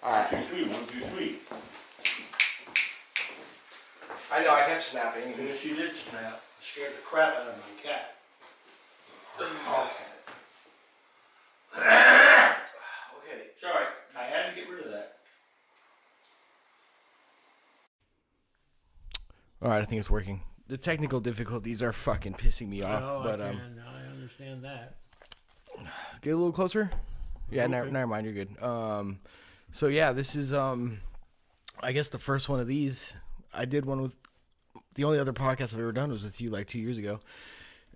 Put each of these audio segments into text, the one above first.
All right. 1, 2, 3. 1, 2, 3. I know, I kept snapping. Yes, you did snap. Scared the crap out of my cat. Okay. Sorry, I had to get rid of that. All right, I think it's working. The technical difficulties are fucking pissing me off. Oh, but I understand that. Get a little closer. Yeah, Okay. never mind. You're good. So yeah, this is I guess the first one of these. I did one with the only other podcast I've ever done was with you like 2 years ago.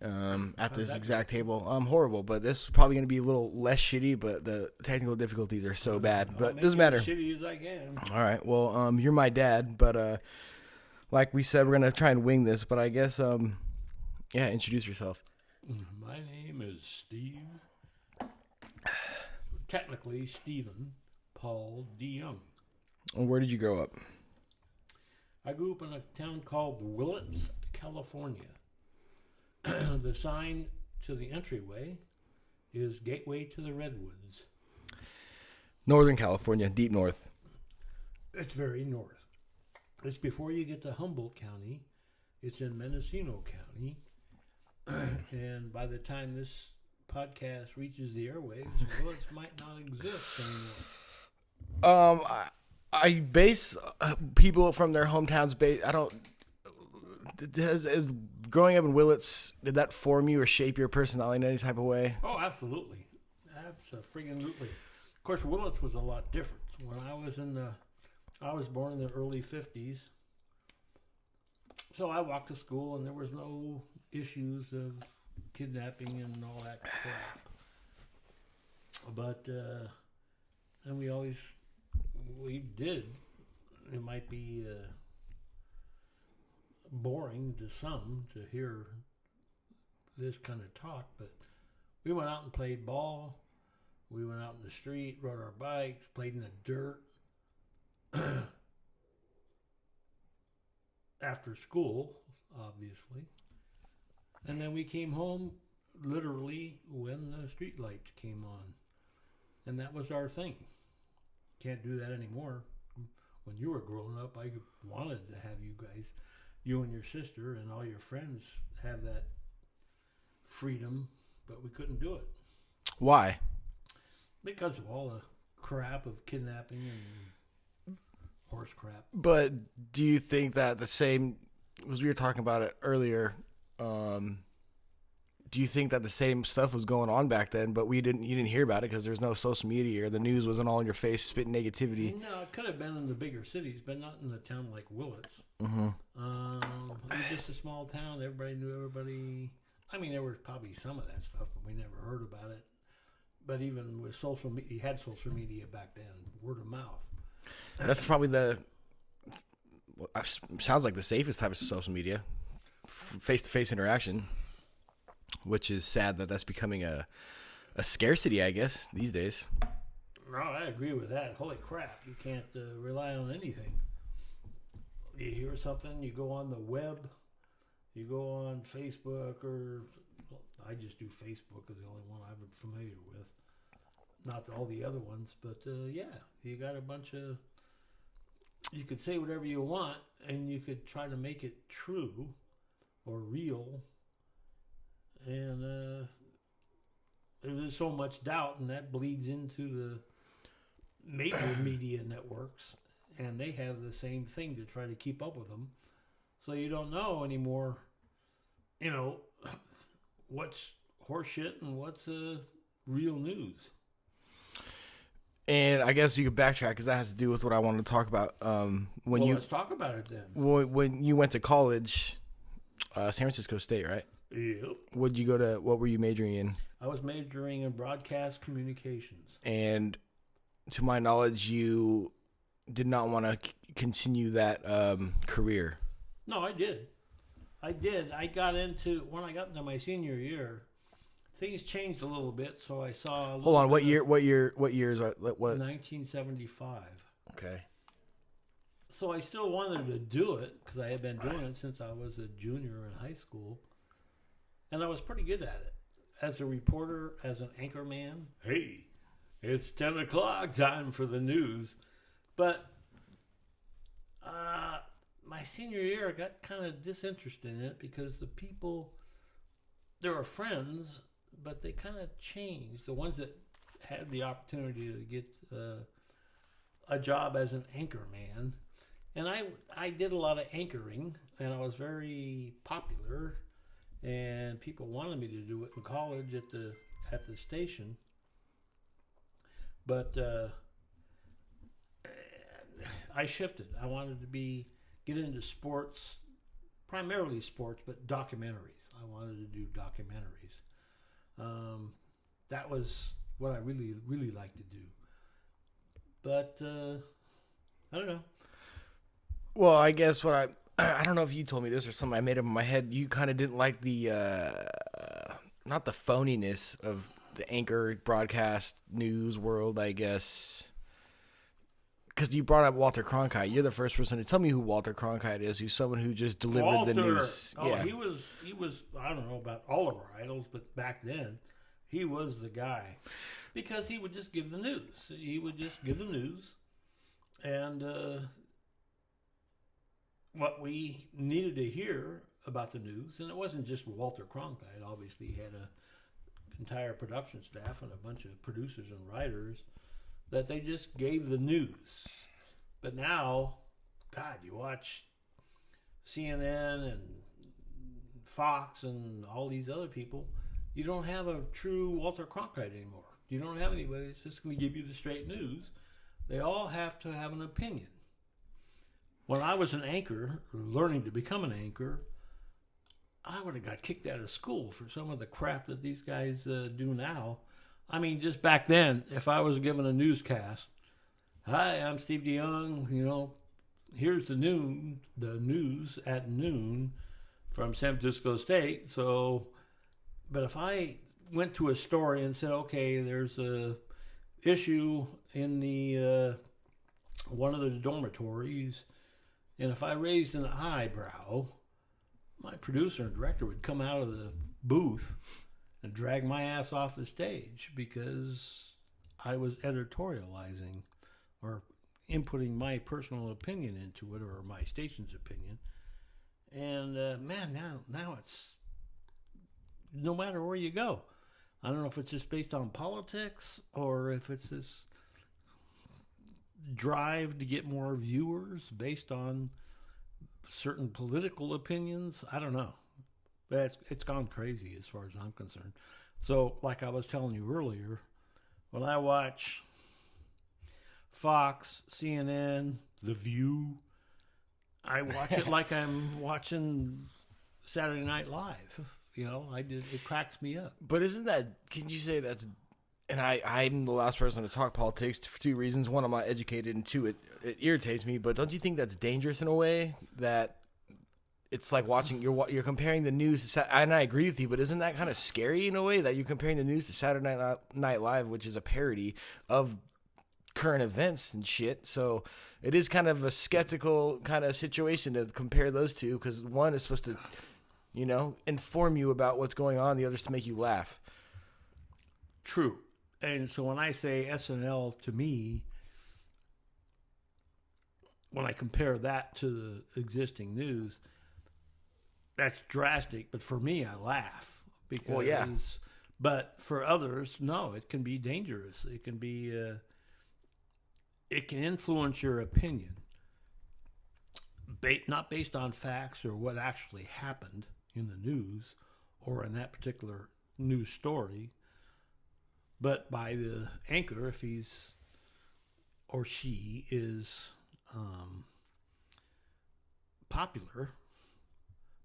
At this exact table. Horrible, but this is probably going to be a little less shitty, but the technical difficulties are so bad. But doesn't matter. As shitty as I can. All right. Well, you're my dad, but like we said, we're going to try and wing this. But I guess, yeah, introduce yourself. My name is Steve. Technically, Stephen Paul DeYoung. Where did you grow up? I grew up in a town called Willits, California. The sign to the entryway is Gateway to the Redwoods. Northern California, deep north. It's very north. It's before you get to Humboldt County. It's in Mendocino County. And by the time this podcast reaches the airwaves, Willits might not exist anymore. I base people from their hometowns. I don't. Is growing up in Willits, did that form you or shape your personality in any type of way? Oh, absolutely. Absolutely. Of course, Willits was a lot different. When I was born in the early 50s. So I walked to school and there was no issues of kidnapping and all that crap. But, and we did. It might be boring to some to hear this kind of talk, but we went out and played ball. We went out in the street, rode our bikes, played in the dirt. After school, obviously. And then we came home literally when the street lights came on. And that was our thing. Can't do that anymore. When you were growing up, I wanted to have you guys, you and your sister and all your friends, have that freedom, but we couldn't do it. Why? Because of all the crap of kidnapping and horse crap. But do you think that the same, because we were talking about it earlier, do you think that the same stuff was going on back then, but you didn't hear about it because there's no social media or the news wasn't all in your face spitting negativity? No, it could have been in the bigger cities, but not in a town like Willits. Mm-hmm. It was just a small town. Everybody knew everybody. I mean, there was probably some of that stuff, but we never heard about it. But even with social media, you had social media back then, word of mouth. That's probably sounds like the safest type of social media, face-to-face interaction, which is sad that that's becoming a scarcity, I guess, these days. No, I agree with that. Holy crap, you can't rely on anything. You hear something, you go on the web, you go on Facebook, or I just do Facebook is the only one I'm familiar with. Not all the other ones, but yeah, you got a bunch of, you could say whatever you want, and you could try to make it true or real. And there's so much doubt, and that bleeds into the major media networks, and they have the same thing to try to keep up with them. So you don't know anymore, what's horseshit and what's real news. And I guess you could backtrack because that has to do with what I wanted to talk about. Let's talk about it then. When you went to college, San Francisco State, right? Yep. What were you majoring in? I was majoring in broadcast communications. And to my knowledge, you did not want to continue that career. No, I did. When I got into my senior year, things changed a little bit, so I saw... Hold on, what years are... What? 1975. Okay. So I still wanted to do it, because I had been doing it since I was a junior in high school. And I was pretty good at it. As a reporter, as an anchor man, hey, It's 10 o'clock, time for the news. But my senior year, I got kind of disinterested in it because the people, they were friends, but they kind of changed. The ones that had the opportunity to get a job as an anchor man. And I did a lot of anchoring, and I was very popular, and people wanted me to do it in college at the station. But I shifted. I wanted to get into sports, primarily sports, but documentaries. I wanted to do documentaries. That was what I really, really liked to do. But I don't know. Well, I guess I don't know if you told me this or something I made up in my head. You kind of didn't like the not the phoniness of the anchor broadcast news world, I guess. Because you brought up Walter Cronkite. You're the first person to tell me who Walter Cronkite is, who's someone who just delivered the news. Oh, yeah. He was, I don't know about all of our idols, but back then, he was the guy. Because he would just give the news. He would just give the news. And what we needed to hear about the news, and it wasn't just Walter Cronkite. Obviously, he had an entire production staff and a bunch of producers and writers that they just gave the news. But now, God, you watch CNN and Fox and all these other people, you don't have a true Walter Cronkite anymore. You don't have anybody that's just going to give you the straight news. They all have to have an opinion. When I was an anchor, learning to become an anchor, I would have got kicked out of school for some of the crap that these guys do now. I mean, just back then, if I was given a newscast, hi, I'm Steve DeYoung, here's the news at noon from San Francisco State. So, but if I went to a story and said, okay, there's a issue in the one of the dormitories, and if I raised an eyebrow, my producer and director would come out of the booth and drag my ass off the stage because I was editorializing or inputting my personal opinion into it, or my station's opinion. And man, now it's no matter where you go. I don't know if it's just based on politics or if it's this drive to get more viewers based on certain political opinions. I don't know. But it's gone crazy as far as I'm concerned. So, like I was telling you earlier, when I watch Fox, CNN, The View, I watch it like I'm watching Saturday Night Live. It cracks me up. But can you say that's, and I'm the last person to talk politics for two reasons. One, I'm not educated, and two, it irritates me. But don't you think that's dangerous in a way that it's like watching, you're comparing the news to, and I agree with you, but isn't that kind of scary in a way that you're comparing the news to Saturday Night Live, which is a parody of current events and shit? So it is kind of a skeptical kind of situation to compare those two, because one is supposed to, inform you about what's going on, the other's to make you laugh. True. And so when I say SNL, to me, when I compare that to the existing news, that's drastic, but for me, I laugh because. Well, yeah. But for others, no, it can be dangerous. It can be. It can influence your opinion, not based on facts or what actually happened in the news or in that particular news story, but by the anchor, if he's or she is popular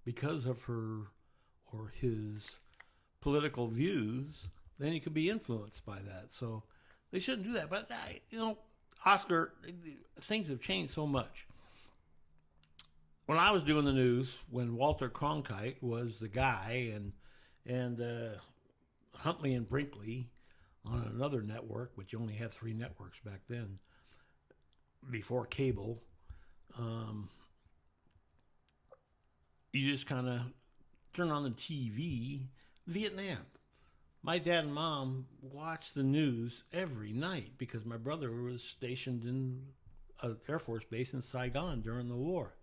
because of her or his political views, then he could be influenced by that. So they shouldn't do that. But, Oscar, things have changed so much. When I was doing the news, when Walter Cronkite was the guy and Huntley and Brinkley on another network, which you only had 3 networks back then, before cable, you just kind of turn on the TV. Vietnam. my dad and mom watched the news every night because my brother was stationed in an Air Force base in Saigon during the war.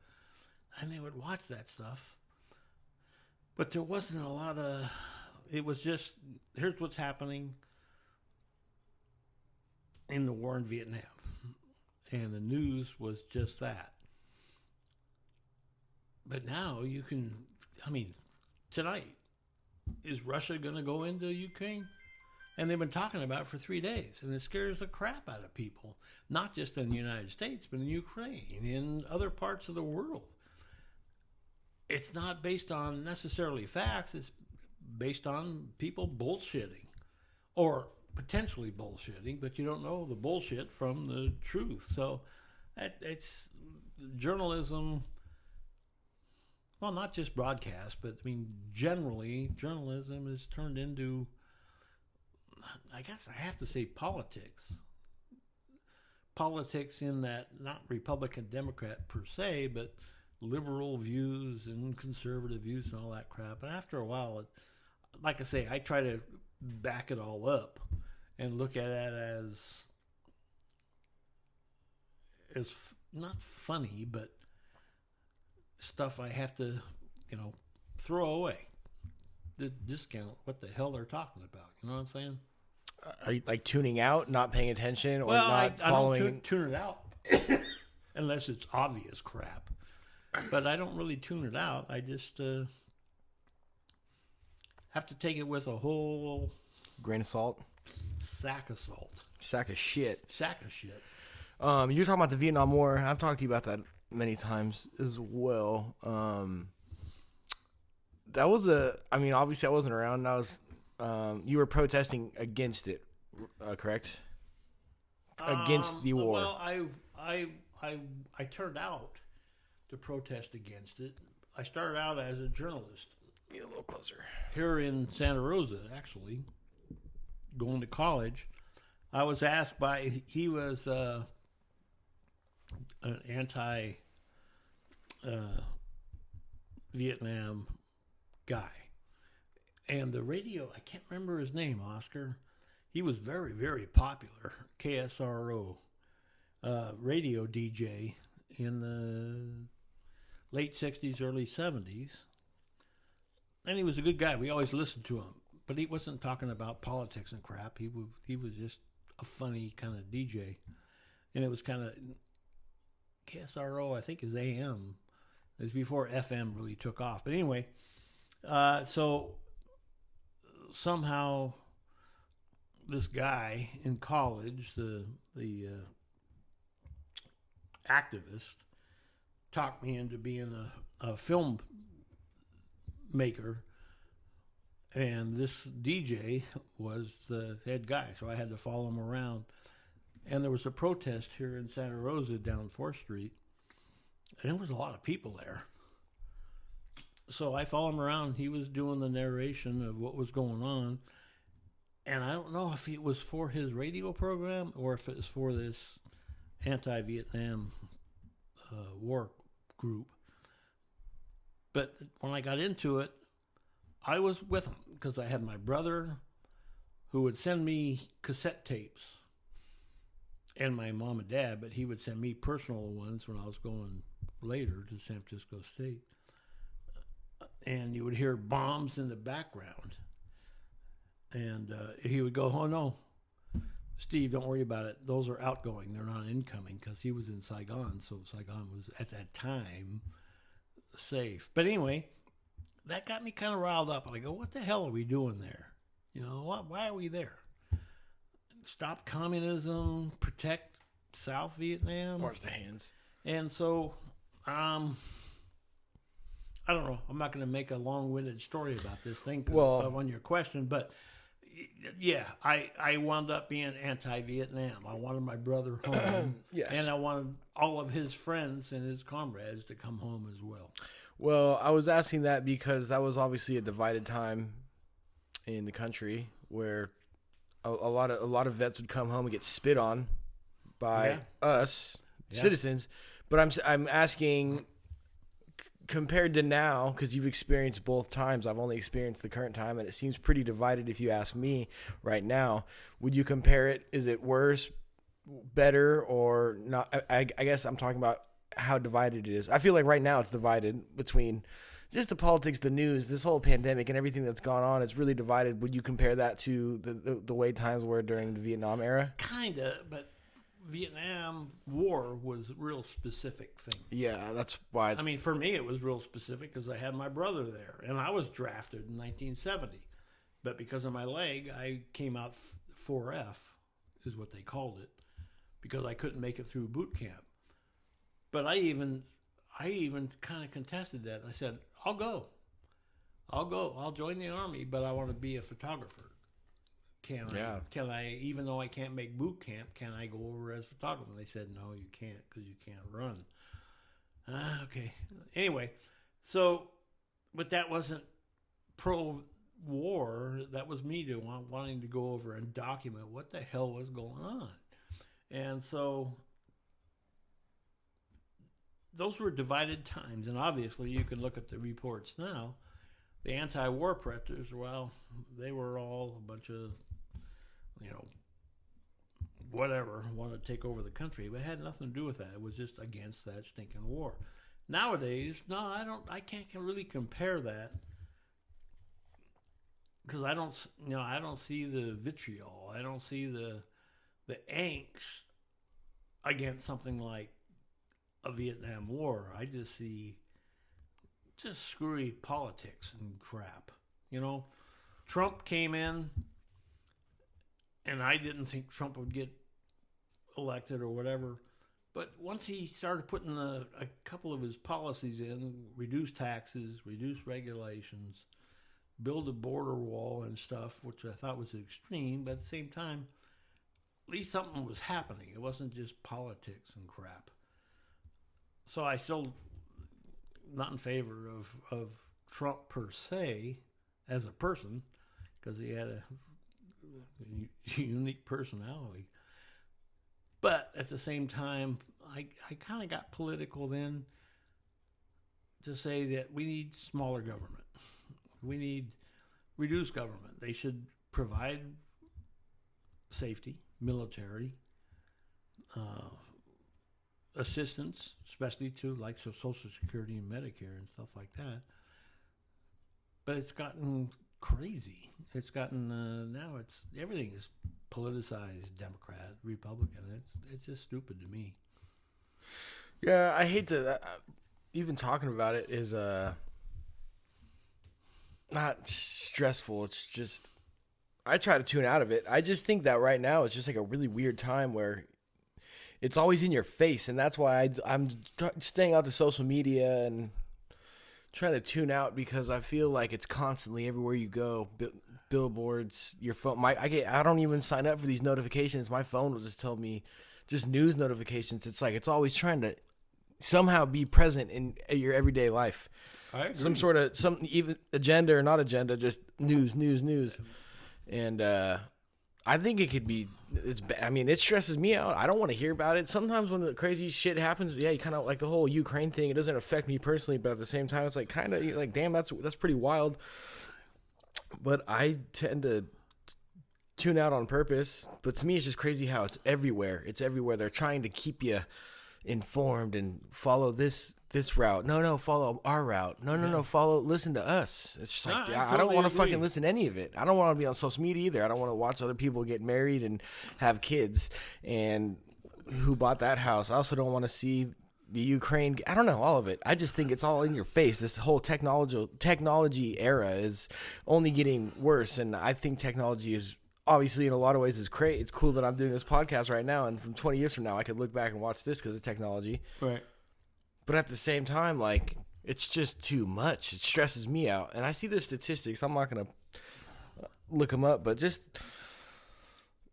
And they would watch that stuff. But there wasn't a lot of... It was just, here's what's happening in the war in Vietnam. And the news was just that. But now you can... I mean, tonight, is Russia going to go into Ukraine? And they've been talking about it for 3 days. And it scares the crap out of people. Not just in the United States, but in Ukraine, in other parts of the world. It's not based on necessarily facts. It's based on people bullshitting. Or potentially bullshitting, but you don't know the bullshit from the truth. So it's journalism... Well, not just broadcast, but I mean, generally, journalism is turned into, I guess I have to say, politics. Politics in that, not Republican, Democrat per se, but liberal views and conservative views and all that crap. And after a while, like I say, I try to back it all up and look at it as not funny, but stuff I have to, throw away. The discount what the hell they're talking about. You know what I'm saying? Are you like tuning out, not paying attention, or Well, not following? I don't tune it out unless it's obvious crap. But I don't really tune it out. I just have to take it with a whole Grain of salt. sack of salt. Sack of shit. Sack of shit. You're talking about the Vietnam War. I've talked to you about that many times as well. That was obviously I wasn't around. I was, you were protesting against it, correct? Against the war. Well, I turned out to protest against it. I started out as a journalist. Get a little closer. Here in Santa Rosa, actually, going to college. I was asked by, he was an anti-Vietnam guy. And the radio, I can't remember his name, Oscar. He was very, very popular, KSRO radio DJ in the late 60s, early 70s. And he was a good guy. We always listened to him. But he wasn't talking about politics and crap. He was just a funny kind of DJ. And it was kind of... KSRO, I think, is AM. It was before FM really took off. But anyway, so somehow this guy in college, the activist, talked me into being a film maker. And this DJ was the head guy, so I had to follow him around. And there was a protest here in Santa Rosa down 4th Street. And there was a lot of people there. So I followed him around. He was doing the narration of what was going on. And I don't know if it was for his radio program or if it was for this anti-Vietnam war group. But when I got into it, I was with him because I had my brother who would send me cassette tapes. And my mom and dad, but he would send me personal ones when I was going later to San Francisco State. And you would hear bombs in the background. And he would go, "Oh, no, Steve, don't worry about it. Those are outgoing. They're not incoming," because he was in Saigon. So Saigon was, at that time, safe. But anyway, that got me kind of riled up. And I go, what the hell are we doing there? Why are we there? Stop communism, protect South Vietnam. Wash the hands. And so, I don't know. I'm not going to make a long-winded story about this thing on your question, but yeah, I wound up being anti-Vietnam. I wanted my brother home, yes. And I wanted all of his friends and his comrades to come home as well. Well, I was asking that because that was obviously a divided time in the country where a lot of vets would come home and get spit on by us citizens. But I'm asking, compared to now, because you've experienced both times, I've only experienced the current time, and it seems pretty divided if you ask me right now. Would you compare it? Is it worse, better, or not? I guess I'm talking about how divided it is. I feel like right now it's divided between just the politics, the news, this whole pandemic, and everything that's gone on. It's really divided. Would you compare that to the way times were during the Vietnam era? Kind of, but Vietnam War was a real specific thing. Yeah, that's why. I mean, for me, it was real specific because I had my brother there, and I was drafted in 1970. But because of my leg, I came out 4F, is what they called it, because I couldn't make it through boot camp. But I even kind of contested that. I said, I'll go. I'll join the Army, but I want to be a photographer. Can I, even though I can't make boot camp, can I go over as photographer? And they said, no, you can't because you can't run. Okay. Anyway, but that wasn't pro-war. That was me wanting to go over and document what the hell was going on. And so those were divided times. And obviously you can look at the reports now. The anti-war preppers, well, they were all a bunch of, whatever, wanted to take over the country, but it had nothing to do with that. It was just against that stinking war. Nowadays, no, I can't really compare that because I don't see the vitriol. I don't see the angst against something like a Vietnam War. I just see just screwy politics and crap. Trump came in, and I didn't think Trump would get elected or whatever. But once he started putting a couple of his policies in, reduce taxes, reduce regulations, build a border wall and stuff, which I thought was extreme, but at the same time, at least something was happening. It wasn't just politics and crap. So I still not in favor of Trump per se as a person, because he had a unique personality. But at the same time, I kind of got political then to say that we need smaller government. We need reduced government. They should provide safety, military, assistance, especially to like Social Security and Medicare and stuff like that. But it's gotten crazy. It's gotten now everything is politicized, Democrat, Republican. It's just stupid to me. Yeah, I hate to even talking about it is not stressful. It's just I try to tune out of it. I just think that right now it's just like a really weird time where it's always in your face, and that's why I'm staying out to social media and trying to tune out because I feel like it's constantly everywhere you go. Billboards, your phone. I don't even sign up for these notifications. My phone will just tell me just news notifications. It's like it's always trying to somehow be present in your everyday life. I agree. Some even agenda or not agenda, just news, and I think it could be. It stresses me out. I don't want to hear about it. Sometimes when the crazy shit happens, yeah, you kind of like the whole Ukraine thing. It doesn't affect me personally, but at the same time, it's like kind of like, damn, that's pretty wild. But I tend to tune out on purpose. But to me, it's just crazy how it's everywhere. It's everywhere. They're trying to keep you informed and follow this route. No, follow our route. No, listen to us. It's just like I don't want to fucking listen to any of it. I don't want to be on social media either. I don't want to watch other people get married and have kids and who bought that house. I also don't want to see the Ukraine. I don't know, all of it. I just think it's all in your face. This whole technology era is only getting worse, and I think technology is obviously in a lot of ways is great. It's cool that I'm doing this podcast right now, and from 20 years from now, I could look back and watch this because of technology. Right. But at the same time, like, it's just too much. It stresses me out. And I see the statistics. I'm not going to look them up, but just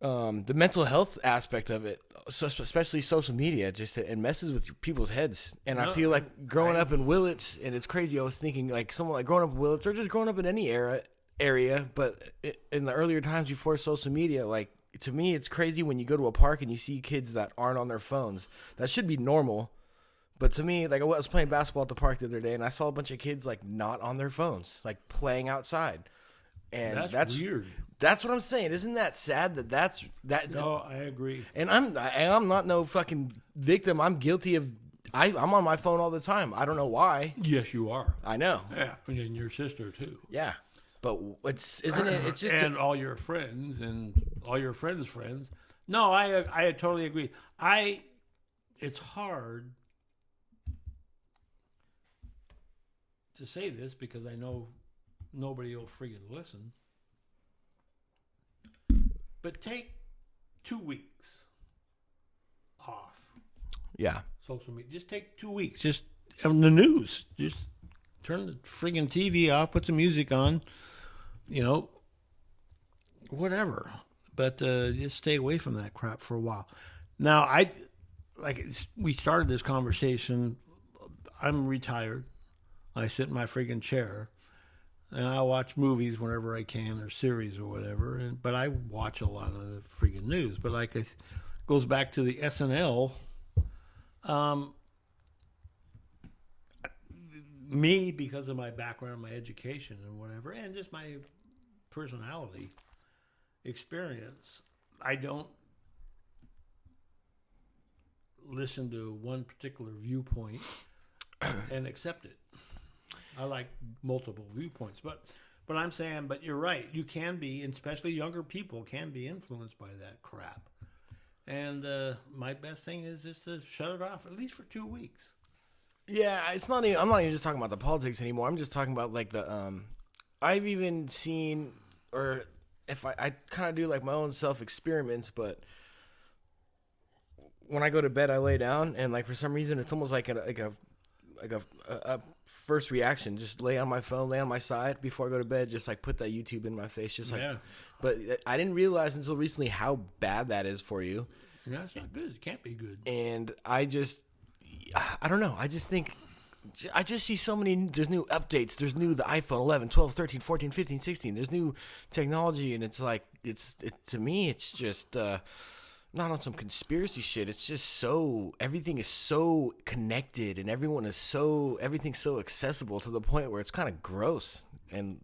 the mental health aspect of it, so especially social media, it messes with people's heads. And I feel like growing up in Willits, and it's crazy. I was thinking like someone like growing up in Willits or just growing up in any area, but in the earlier times before social media, like, to me, it's crazy when you go to a park and you see kids that aren't on their phones. That should be normal. But to me, like I was playing basketball at the park the other day, and I saw a bunch of kids like not on their phones, like playing outside. And that's weird. That's what I'm saying. Isn't that sad that? No, I agree. And I'm not no fucking victim. I'm guilty of. I'm on my phone all the time. I don't know why. Yes, you are. I know. Yeah, and your sister too. Yeah, but isn't it? It's just and all your friends and all your friends' friends. No, I totally agree. It's hard to say this because I know nobody will friggin' listen. But take 2 weeks off. Yeah. Social media. Just take 2 weeks. Just on the news. Just turn the friggin' TV off. Put some music on. Whatever. But just stay away from that crap for a while. Now, we started this conversation. I'm retired. I sit in my friggin' chair. And I watch movies whenever I can, or series or whatever. But I watch a lot of the freaking news. But it goes back to the SNL. Me, because of my background, my education, and whatever, and just my personality experience, I don't listen to one particular viewpoint and accept it. I like multiple viewpoints, but I'm saying, but you're right. You can be, and especially younger people, can be influenced by that crap. And my best thing is just to shut it off at least for 2 weeks. Yeah, it's not. I'm not even just talking about the politics anymore. I'm just talking about like the. I've even seen, or if I kind of do like my own self experiments, but when I go to bed, I lay down, and like for some reason, it's almost like a first reaction. Just lay on my phone, lay on my side before I go to bed. Just like put that YouTube in my face, just like. Yeah. But I didn't realize until recently how bad that is for you. Yeah, it's not good. It can't be good. And I don't know. I just see so many. There's new updates. There's the iPhone 11, 12, 13, 14, 15, 16. There's new technology, and it's like to me, it's just. Not on some conspiracy shit. It's just everything is so connected, and everything's so accessible to the point where it's kind of gross. And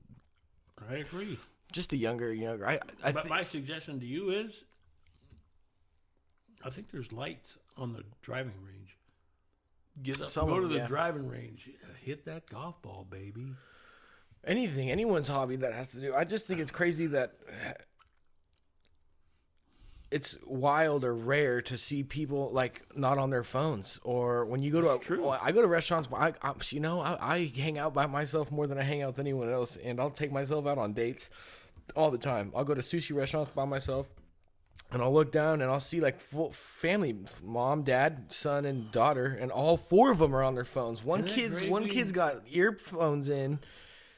I agree. Just the younger. But my suggestion to you is, I think there's lights on the driving range. Get up, go to the driving range, hit that golf ball, baby. Anyone's hobby that has to do. I just think it's crazy that. It's wild or rare to see people like not on their phones, or when you go I go to restaurants. I hang out by myself more than I hang out with anyone else, and I'll take myself out on dates all the time. I'll go to sushi restaurants by myself, and I'll look down and I'll see like full family, mom, dad, son, and daughter, and all four of them are on their phones. One kid's got earphones in.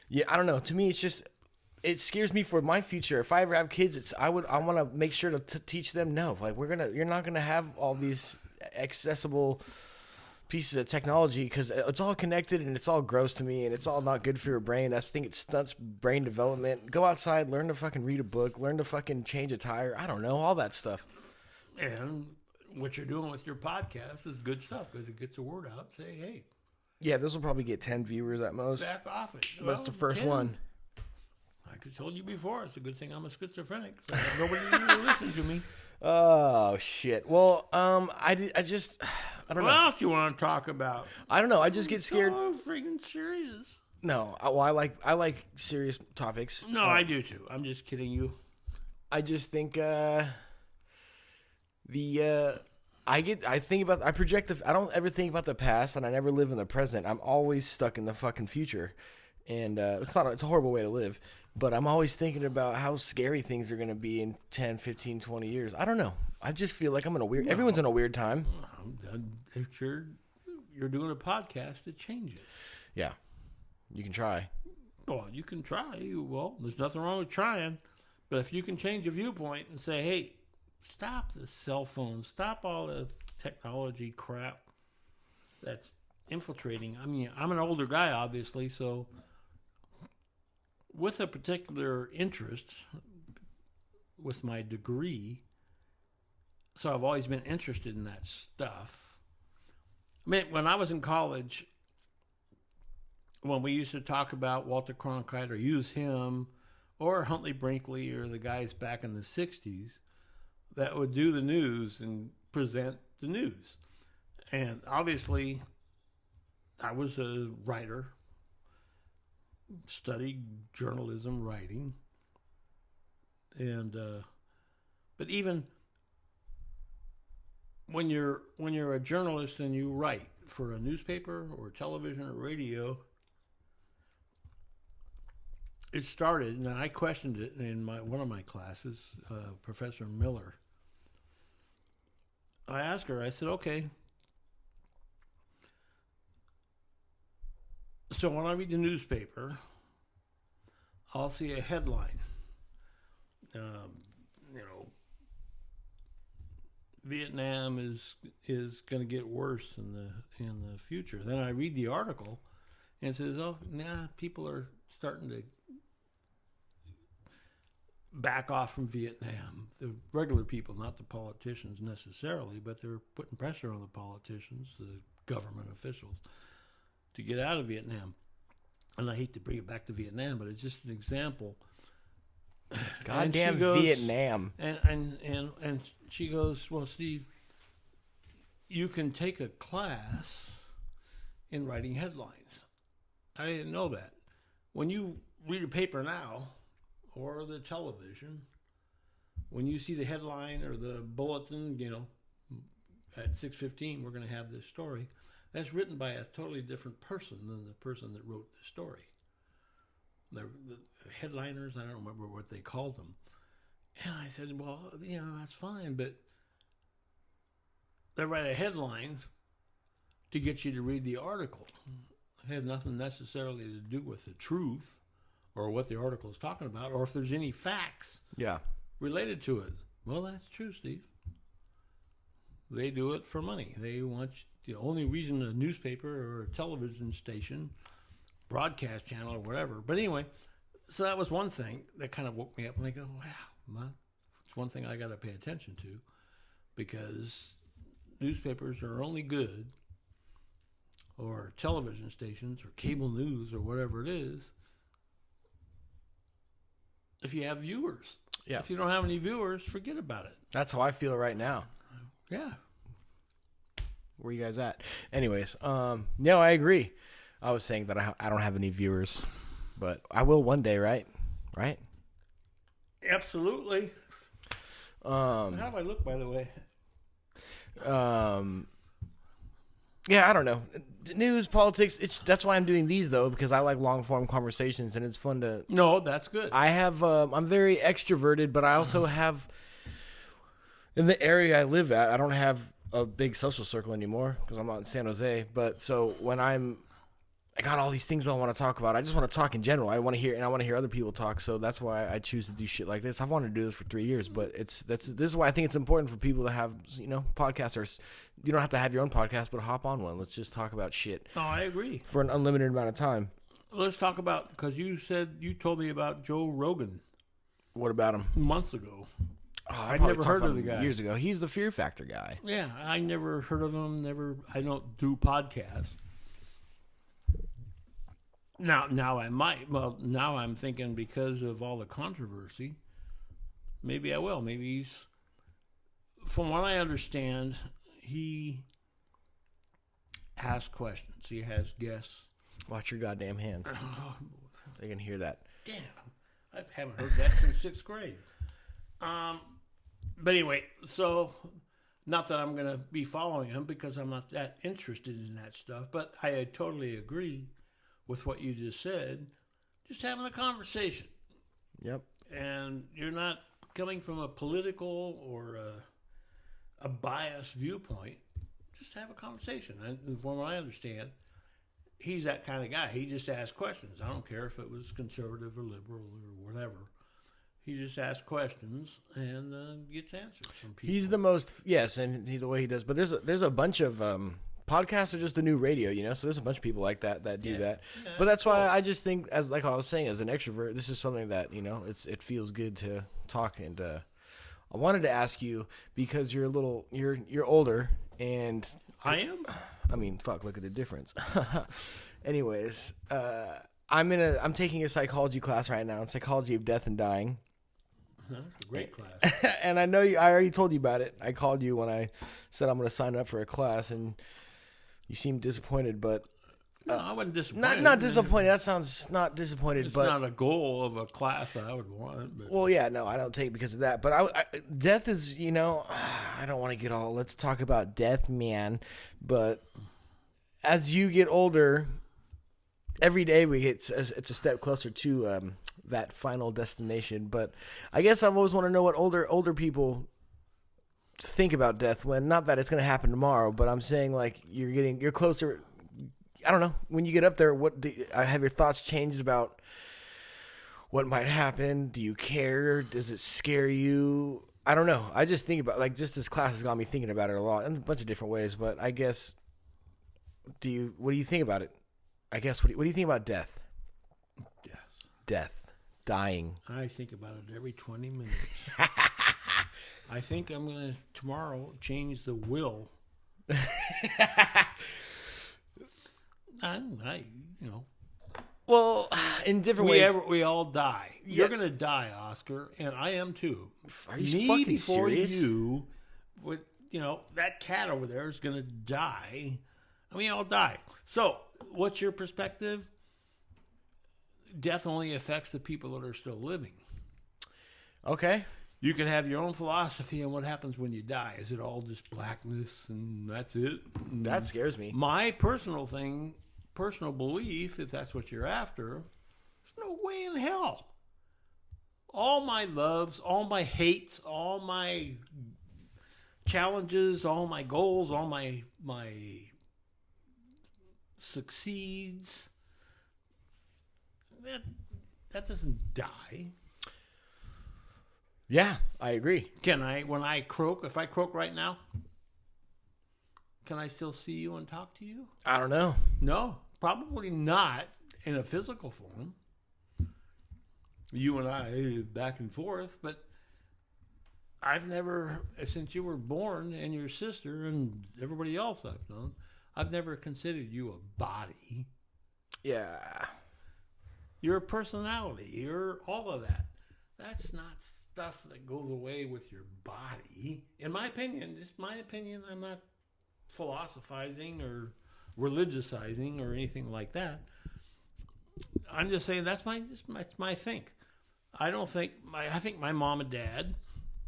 Yeah, I don't know. To me, it's just. It scares me for my future. If I ever have kids, I want to make sure to teach them no. Like you're not gonna have all these accessible pieces of technology because it's all connected and it's all gross to me and it's all not good for your brain. I think it stunts brain development. Go outside, learn to fucking read a book, learn to fucking change a tire. I don't know, all that stuff. And what you're doing with your podcast is good stuff because it gets the word out. Say, hey. Yeah, this will probably get 10 viewers at most. Back off it. But it's the first one. Like I told you before, it's a good thing I'm a schizophrenic, so nobody will listen to me. Oh shit! Well, I don't know. What else you want to talk about? I don't know. I just get scared. So freaking serious. No, I like serious topics. No, I do too. I'm just kidding you. I just think I project I don't ever think about the past, and I never live in the present. I'm always stuck in the fucking future, and it's a horrible way to live. But I'm always thinking about how scary things are going to be in 10, 15, 20 years. I don't know. I just feel like I'm in a weird... Everyone's in a weird time. If you're doing a podcast to change it. Yeah. You can try. Well, you can try. Well, there's nothing wrong with trying. But if you can change a viewpoint and say, hey, stop the cell phone. Stop all the technology crap that's infiltrating. I mean, I'm an older guy, obviously, so... With a particular interest, with my degree, so I've always been interested in that stuff. I mean, when I was in college, when we used to talk about Walter Cronkite or use him or Huntley Brinkley or the guys back in the 60s that would do the news and present the news. And obviously, I was a writer, studied journalism, writing. And but even when you're a journalist and you write for a newspaper or television or radio, it started, and I questioned it in one of my classes, Professor Miller. I asked her, I said, okay, so when I read the newspaper, I'll see a headline. Vietnam is going to get worse in the future. Then I read the article, and it says, "Oh, people are starting to back off from Vietnam. The regular people, not the politicians necessarily, but they're putting pressure on the politicians, the government officials, to get out of Vietnam." And I hate to bring it back to Vietnam, but it's just an example. Goddamn Vietnam. And she goes, "Well, Steve, you can take a class in writing headlines." I didn't know that. When you read a paper now or the television, when you see the headline or the bulletin, at 6:15 we're going to have this story, that's written by a totally different person than the person that wrote the story. The headliners, I don't remember what they called them. And I said, well, that's fine, but they write a headline to get you to read the article. It has nothing necessarily to do with the truth or what the article is talking about or if there's any facts related to it. Well, that's true, Steve. They do it for money. They want the only reason a newspaper or a television station, broadcast channel or whatever. But anyway, so that was one thing that kind of woke me up. And I go, wow, it's one thing I got to pay attention to, because newspapers are only good, or television stations or cable news or whatever it is, if you have viewers. Yeah. If you don't have any viewers, forget about it. That's how I feel right now. Yeah. Where you guys at? Anyways, no, I agree. I was saying that I don't have any viewers, but I will one day, right? Right? Absolutely. How do I look, by the way? Yeah, I don't know. News, politics, that's why I'm doing these, though, because I like long-form conversations, and it's fun to... No, that's good. I'm very extroverted, but I also have... In the area I live at, I don't have a big social circle anymore because I'm not in San Jose. But so when I got all these things I want to talk about. I just want to talk in general. I want to hear other people talk. So that's why I choose to do shit like this. I've wanted to do this for 3 years, but this is why I think it's important for people to have, podcasters. You don't have to have your own podcast, but hop on one. Let's just talk about shit. Oh, I agree. For an unlimited amount of time. Let's talk about, because you told me about Joe Rogan. What about him? Months ago. Oh, I'd never heard of the guy. Years ago. He's the Fear Factor guy. Yeah, I never heard of him. I don't do podcasts. Now I might. Well, now I'm thinking because of all the controversy, maybe I will. Maybe he's, from what I understand, he asks questions. He has guests. Watch your goddamn hands. They can hear that. Damn, I haven't heard that since 6th grade. But anyway, so not that I'm going to be following him because I'm not that interested in that stuff, but I totally agree with what you just said. Just having a conversation. Yep. And you're not coming from a political or a biased viewpoint. Just have a conversation. And from what I understand, he's that kind of guy. He just asks questions. I don't care if it was conservative or liberal or whatever. He just asks questions and gets answers from people. He's the most, yes, and the way he does. But there's a bunch of podcasts are just the new radio, So there's a bunch of people like that do that. Yeah, but that's why I just think, as like I was saying, as an extrovert, this is something that it feels good to talk. And I wanted to ask you, because you're older, and I am. I mean, fuck, look at the difference. Anyways, I'm taking a psychology class right now, psychology of death and dying. That's a great class. And I know I already told you about it. I called you when I said I'm going to sign up for a class, and you seemed disappointed, but No, I wasn't disappointed. not disappointed. That sounds not disappointed, It's but not a goal of a class that I would want. But. well, yeah, no, I don't take it because of that. But death is, I don't want to get all. Let's talk about death, man. But as you get older, every day it's a step closer to that final destination. But I guess I've always want to know what older people think about death. When not that it's going to happen tomorrow, but I'm saying like you're closer. I don't know. When you get up there, have your thoughts changed about what might happen? Do you care? Does it scare you? I don't know. I just think about just this class has got me thinking about it a lot in a bunch of different ways. But I guess, what do you think about it? I guess what do you think about death? Death, dying. I think about it every 20 minutes. I think I'm gonna tomorrow change the will. Well, in different ways. We all die. Yeah. You're gonna die, Oscar, and I am too. Are you fucking before serious? you, with that cat over there is gonna die. I mean, all die. So, what's your perspective? Death only affects the people that are still living. Okay. You can have your own philosophy on what happens when you die. Is it all just blackness and that's it? That scares me. My personal belief, if that's what you're after, there's no way in hell. All my loves, all my hates, all my challenges, all my goals, all my succeeds, that doesn't die. Yeah, I agree. If I croak right now, can I still see you and talk to you? I don't know. No, probably not in a physical form. You and I back and forth, but I've never, since you were born and your sister and everybody else I've known, I've never considered you a body. Yeah. You're a personality. You're all of that. That's not stuff that goes away with your body. In my opinion, just my opinion, I'm not philosophizing or religiousizing or anything like that. I'm just saying that's my think. I think my mom and dad,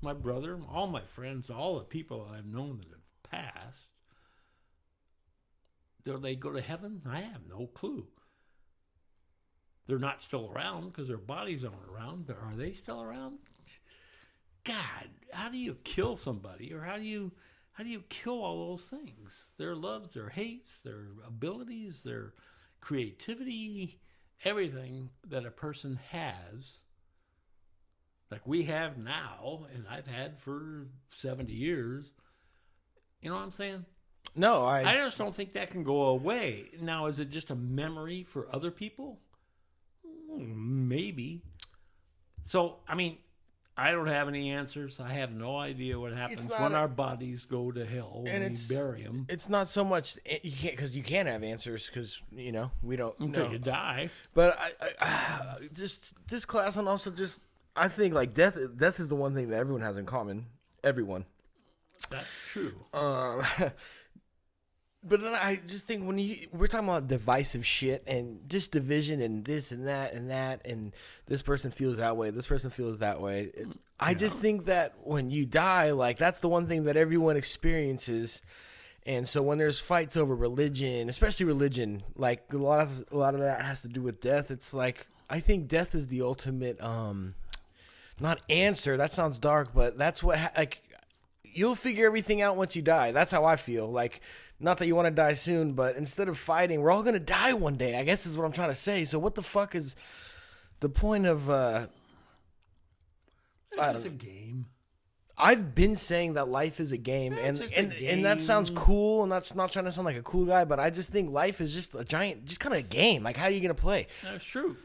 my brother, all my friends, all the people I've known that have passed, do they go to heaven? I have no clue. They're not still around because their bodies aren't around, but are they still around? God, how do you kill somebody, or how do you kill all those things? Their loves, their hates, their abilities, their creativity, everything that a person has, like we have now, and I've had for 70 years. You know what I'm saying? No, I just don't think that can go away. Now, is it just a memory for other people? Maybe. So, I mean, I don't have any answers. I have no idea what happens when our bodies go to hell and we bury them. It's not so much you can't have answers because we don't Until know. you die. But I just this class, and also just I think like death is the one thing that everyone has in common. Everyone. That's true. But then I just think we're talking about divisive shit and just division and this and that and this person feels that way, this person feels that way. I just think that when you die, like that's the one thing that everyone experiences. And so when there's fights over religion, especially religion, like a lot of that has to do with death. It's like I think death is the ultimate, not answer. That sounds dark, but that's what you'll figure everything out once you die. That's how I feel. Like, not that you want to die soon, but instead of fighting, we're all going to die one day, I guess is what I'm trying to say. So what the fuck is the point of, It's a game. I've been saying that life is a game, and that sounds cool, and that's not trying to sound like a cool guy, but I just think life is just a giant, just kind of a game. Like, how are you going to play? That's true.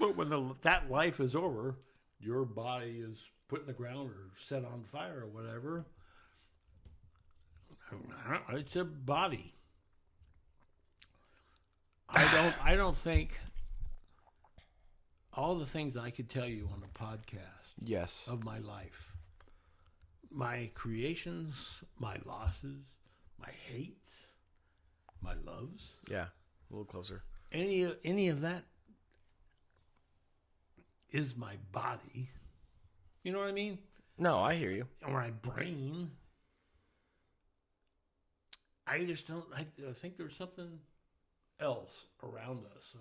But when that life is over, your body is put in the ground or set on fire or whatever. It's a body. I don't think all the things I could tell you on a podcast Yes. of my life, my creations, my losses, my hates, my loves, Yeah. A little closer. any of that is my body. You know what I mean? No, I hear you. Or my brain. I just don't. I think there's something else around us.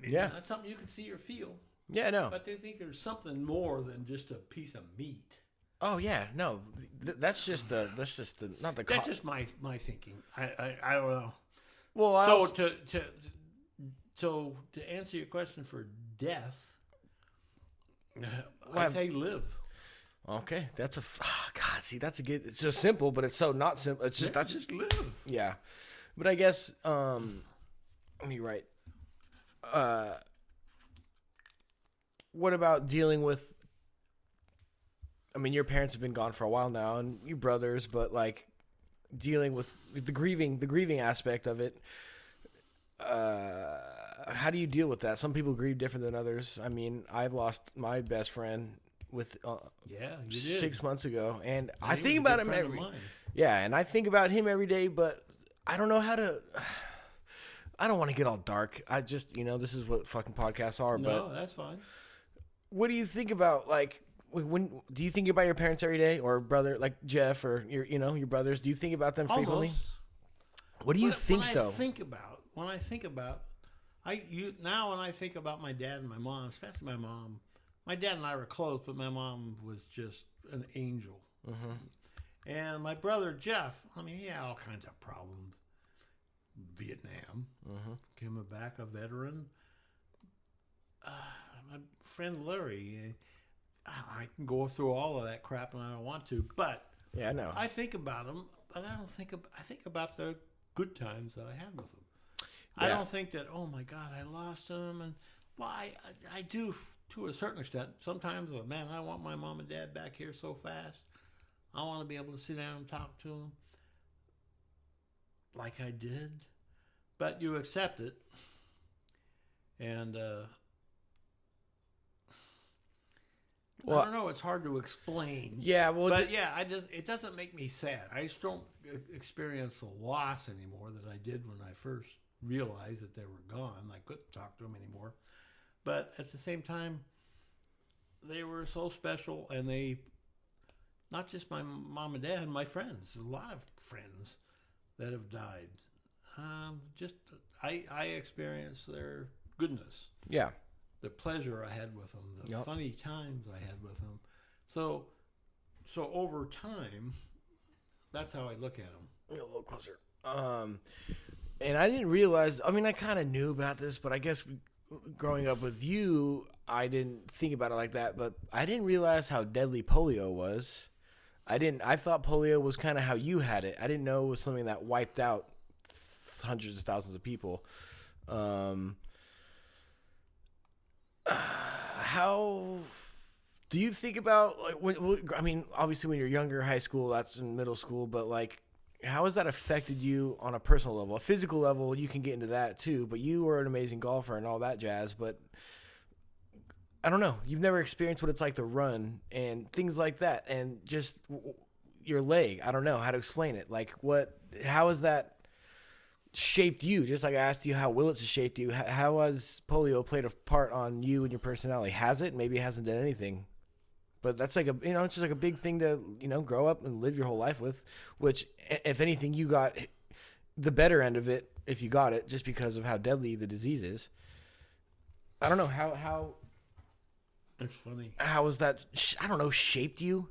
Yeah. Not something you can see or feel. Yeah, no. But they think there's something more than just a piece of meat. Oh yeah, no. That's just the not the. That's just my thinking. I don't know. Well, I So also, to answer your question for death, Well, I say live. okay, that's a God. See, that's a good. It's so simple, but it's so not simple. It's just Yeah, that's just live. yeah. But I guess let me write. What about dealing with? I mean, your parents have been gone for a while now, and your brothers, but like dealing with the grieving aspect of it. How do you deal with that? Some people grieve different than others. I mean, I lost my best friend with Yeah, you did. 6 months ago, and I He think was a about good him friend of every mine. yeah, and I think about him every day, but I don't know how to. I don't want to get all dark. I just this is what fucking podcasts are. No, But that's fine. what do you think about like? When do you think about your parents every day, or brother like Jeff, or your brothers? Do you think about them frequently? Almost. What do you think when though? When I think about, when I think about my dad and my mom, especially my mom. My dad and I were close, but my mom was just an angel. Mm-hmm. And my brother Jeff, I mean, he had all kinds of problems. Vietnam, came back a veteran. My friend Larry, I can go through all of that crap, and I don't want to. But Yeah, I know. I think about him, but I don't think. I think about the good times that I had with him. I Yeah. don't think that. Oh my God, I lost him, and well, I do to a certain extent. Sometimes, man, I want my mom and dad back here so fast. I want to be able to sit down and talk to them like I did. But you accept it, and Well, I don't know. It's hard to explain. yeah, well, But yeah, it doesn't make me sad. I just don't experience the loss anymore that I did when I first realized that they were gone. I couldn't talk to them anymore. But at the same time, they were so special, and they, not just my mom and dad, my friends, a lot of friends that have died. I experienced their goodness, yeah. the pleasure I had with them, the Yep. funny times I had with them. So over time, that's how I look at them. A little closer. And I didn't realize. I mean, I kind of knew about this, but I guess growing up with you, I didn't think about it like that. But I didn't realize how deadly polio was. I thought polio was kind of how you had it. I didn't know it was something that wiped out hundreds of thousands of people. How do you think about like I mean, obviously when you're younger, high school, that's in middle school, but like, how has that affected you on a personal level? A physical level, you can get into that too, but you were an amazing golfer and all that jazz, but I don't know. You've never experienced what it's like to run and things like that, and just your leg. I don't know how to explain it. Like, how has that shaped you? Just like I asked you how Willits has shaped you, how has polio played a part on you and your personality? Has it? Maybe it hasn't done anything. But that's like it's just like a big thing to, grow up and live your whole life with, which if anything, you got the better end of it if you got it, just because of how deadly the disease is. I don't know how It's funny. how was that, I don't know, shaped you?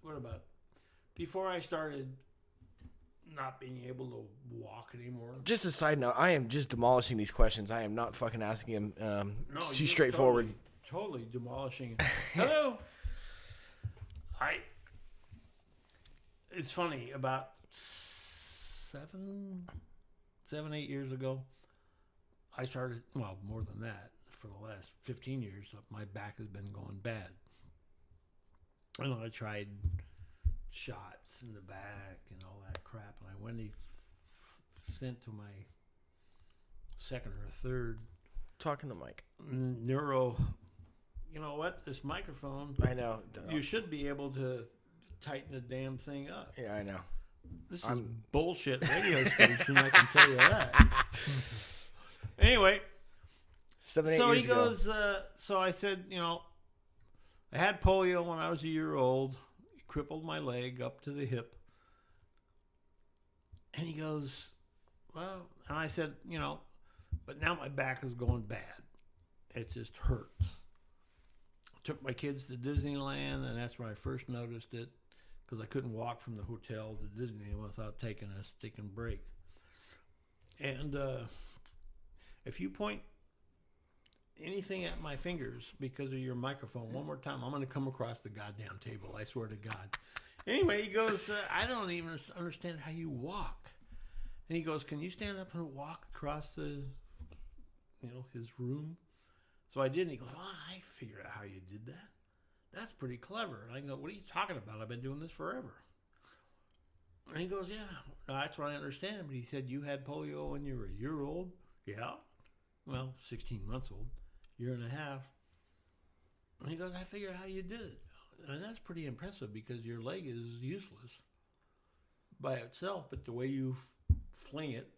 What about before I started not being able to walk anymore? Just a side note, I am just demolishing these questions. I am not fucking asking them too you're straightforward. Totally demolishing. Hello. It's funny, about 8 years ago, I started, well, more than that, for the last 15 years, my back has been going bad. And I tried shots in the back and all that crap, and I went to sent to my second or third Talking to Mike. neuro. You know what? This microphone, I know. you should be able to tighten the damn thing up. Yeah, I know. This is bullshit radio station, I can tell you that. Anyway, 7, 8 so years he ago. goes, so I said, I had polio when I was a year old. It crippled my leg up to the hip. And he goes, well, and I said, but now my back is going bad. It just hurts. I took my kids to Disneyland, and that's when I first noticed it, because I couldn't walk from the hotel to Disneyland without taking a stinking break. And if you point anything at my fingers because of your microphone one more time, I'm going to come across the goddamn table. I swear to God. Anyway, he goes, I don't even understand how you walk. And he goes, can you stand up and walk across the, his room? So I did. And he goes, I figured out how you did that. That's pretty clever. And I go, what are you talking about? I've been doing this forever. And he goes, yeah, that's what I understand. But he said, you had polio when you were a year old? Yeah. Well, 16 months old, year and a half. And he goes, I figured out how you did it. And that's pretty impressive because your leg is useless by itself, but the way you fling it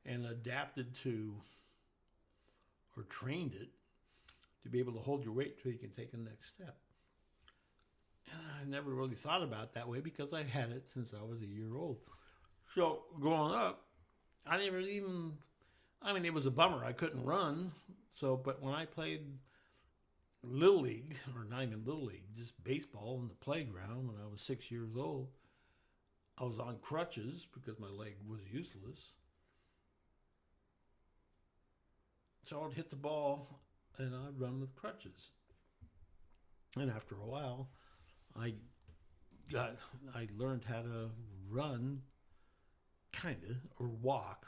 and adapted to or trained it to be able to hold your weight till you can take the next step. And I never really thought about it that way because I had it since I was a year old. So growing up, I never even, it was a bummer. I couldn't run. But when I played Little League, or not even Little League, just baseball in the playground when I was 6 years old, I was on crutches because my leg was useless. So I'd hit the ball and I'd run with crutches. And after a while, I learned how to run, or walk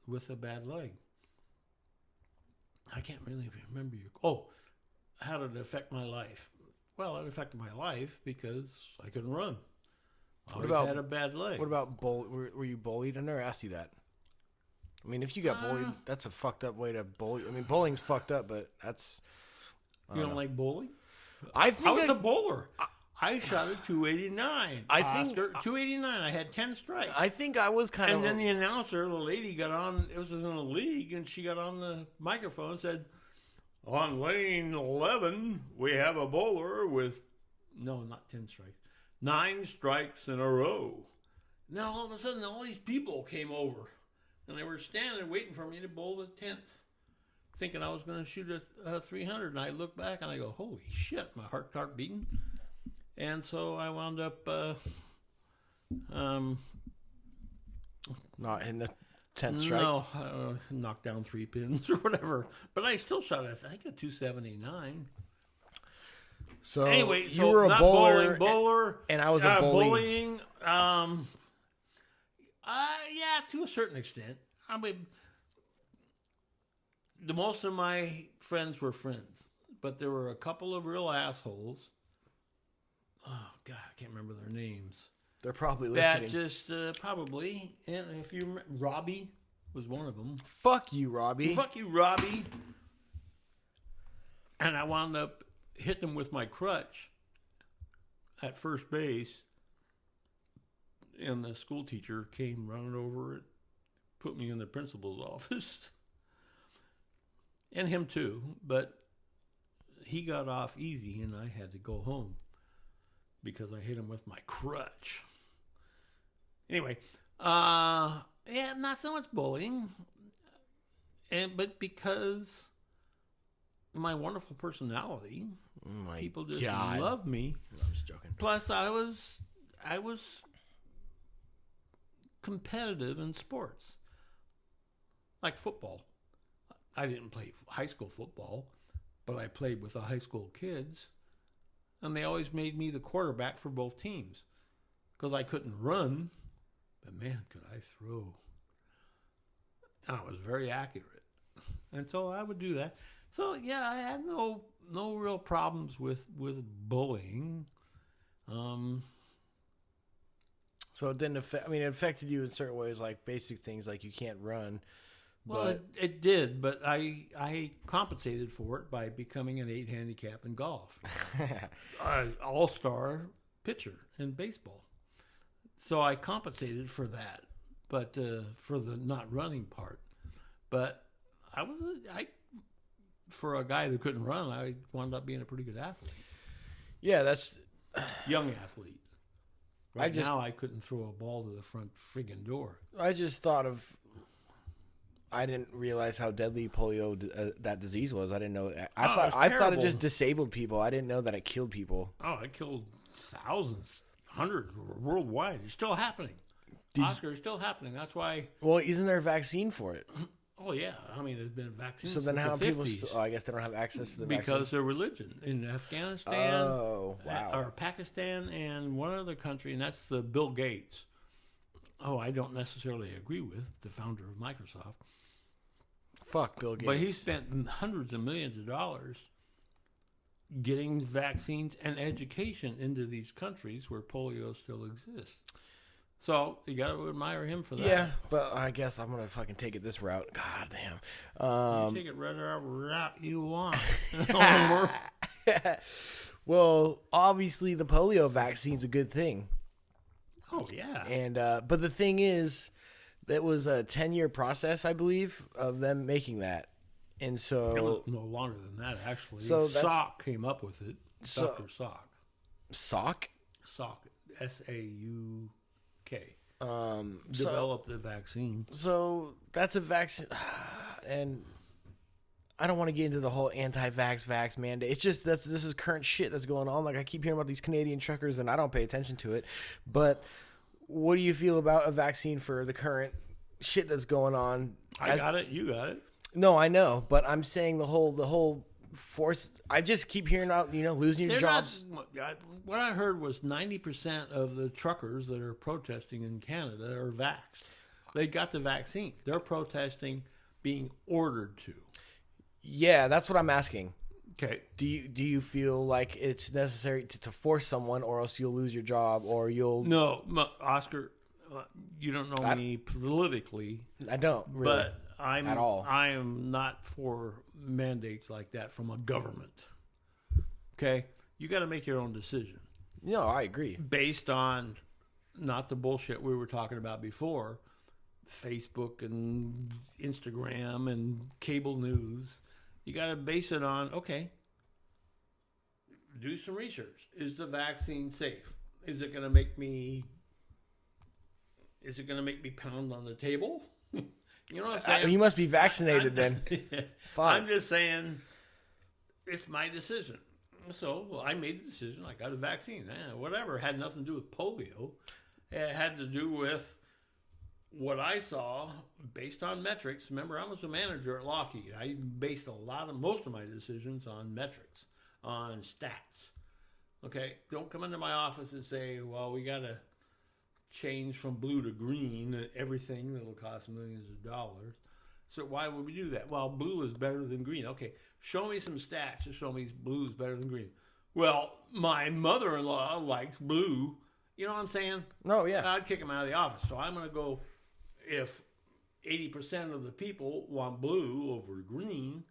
with a bad leg. I can't really remember how did it affect my life? Well, it affected my life because I couldn't run. I had a bad leg. What about were you bullied? I never asked you that. If you got bullied, that's a fucked up way to bully. Bowling's fucked up, but that's... You don't like bowling? I was a bowler. I shot a 289. Oscar, 289. I had 10 strikes. I think I was kind of... And then the announcer, the lady got on, it was in a league, and she got on the microphone and said, on lane 11, we have a bowler with, no, not 10 strikes, 9 strikes in a row. Now all of a sudden, all these people came over, and they were standing there waiting for me to bowl the 10th, thinking I was going to shoot a 300. And I look back, and I go, holy shit, my heart started beating. And so I wound up not in the 10th strike. No, knocked down 3 pins or whatever. But I still shot, I think, a 279. So anyway, you were a bowler, and I was a bully. Bullying, yeah, to a certain extent. The most of my friends were friends, but there were a couple of real assholes. Oh, God, I can't remember their names. They're probably listening. That just, probably. And if you remember, Robbie was one of them. Fuck you, Robbie. Fuck you, Robbie. And I wound up hitting him with my crutch at first base. And the school teacher came running over it, put me in the principal's office. And him too. But he got off easy and I had to go home because I hit him with my crutch. Anyway, not so much bullying, but because my wonderful personality, people just love me. No, I'm just joking. Plus, I was competitive in sports, like football. I didn't play high school football, but I played with the high school kids. And they always made me the quarterback for both teams because I couldn't run, but man, could I throw. And I was very accurate. And so I would do that. So, yeah, I had no real problems with bullying. So it didn't affect. I mean, it affected you in certain ways, like basic things, like you can't run. Well, But it did, but I compensated for it by becoming an 8 handicap in golf. All-star pitcher in baseball. So I compensated for that, but for the not running part. But for a guy that couldn't run, I wound up being a pretty good athlete. yeah, that's. Young athlete. Now I couldn't throw a ball to the front friggin' door. I just thought of. I didn't realize how deadly polio that disease was. I didn't know. I thought it just disabled people. I didn't know that it killed people. Oh, it killed thousands, hundreds worldwide. It's still happening. Oscar, it's still happening. That's why. Well, isn't there a vaccine for it? Oh yeah, I mean, there's been vaccines. So then, since how the people? 50s. I guess they don't have access to the Because vaccine. their religion in Afghanistan, Oh, wow. or Pakistan, and one other country, and that's the Bill Gates. Oh, I don't necessarily agree with the founder of Microsoft. Fuck Bill Gates. But he spent hundreds of millions of dollars getting vaccines and education into these countries where polio still exists. So you got to admire him for that. Yeah, but I guess I'm gonna fucking take it this route. God damn. You take it whatever route you want. Well, obviously the polio vaccine's a good thing. Oh yeah. And but the thing is, that was a 10-year process, I believe, of them making that. And so No longer than that, actually. So that's- Salk came up with it. Dr. Salk. Salk? Salk. S-A-U-K. So Developed the vaccine. that's a vaccine, and I don't want to get into the whole anti-vax mandate. It's just this is current shit that's going on. Like, I keep hearing about these Canadian truckers, and I don't pay attention to it. But what do you feel about a vaccine for the current shit that's going on? I got it. You got it. No, I know, but I'm saying the whole force. I just keep hearing about losing your jobs. What I heard was 90% of the truckers that are protesting in Canada are vaxxed. They got the vaccine. They're protesting being ordered to. Yeah, that's what I'm asking. Okay. Do you feel like it's necessary to force someone, or else you'll lose your job, or you'll? No, Oscar, you don't know me politically. I don't really. But at all. I am not for mandates like that from a government. Okay? You got to make your own decision. No, I agree. Based on not the bullshit we were talking about before, Facebook and Instagram and cable news. You got to base it on, okay, do some research. Is the vaccine safe? Is it going to make me pound on the table? You know what I'm saying? You must be vaccinated then. Fuck. I'm just saying it's my decision. So I made the decision. I got a vaccine. Whatever. It had nothing to do with polio. It had to do with what I saw based on metrics. Remember, I was a manager at Lockheed. I based most of my decisions on metrics, on stats. Okay? Don't come into my office and say, well, we got to change from blue to green everything that'll cost millions of dollars. So why would we do that? Well, blue is better than green. Okay, show me some stats to show me blue is better than green. Well, my mother-in-law likes blue. You know what I'm saying? No, yeah. I'd kick him out of the office. So I'm going to go, if 80% of the people want blue over green,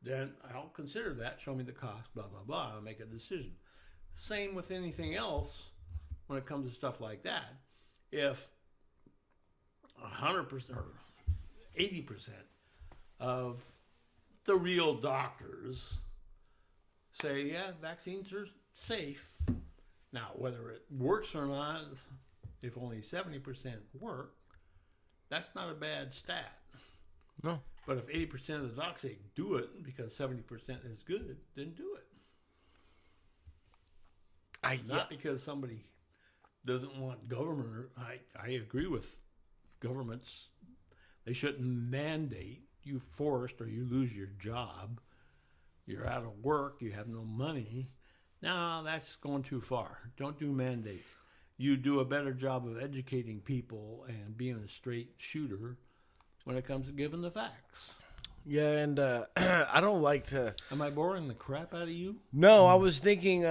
then I'll consider that. Show me the cost, blah, blah, blah. I'll make a decision. Same with anything else when it comes to stuff like that. If 100% or 80% of the real doctors say, yeah, vaccines are safe. Now, whether it works or not, if only 70% work, that's not a bad stat. No. But if 80% of the docs say do it because 70% is good, then do it. Not because somebody doesn't want government. I agree with governments. They shouldn't mandate. You forced or you lose your job. You're out of work. You have no money. No, that's going too far. Don't do mandates. You do a better job of educating people and being a straight shooter when it comes to giving the facts. Yeah, and I don't like to. Am I boring the crap out of you? No, I was thinking.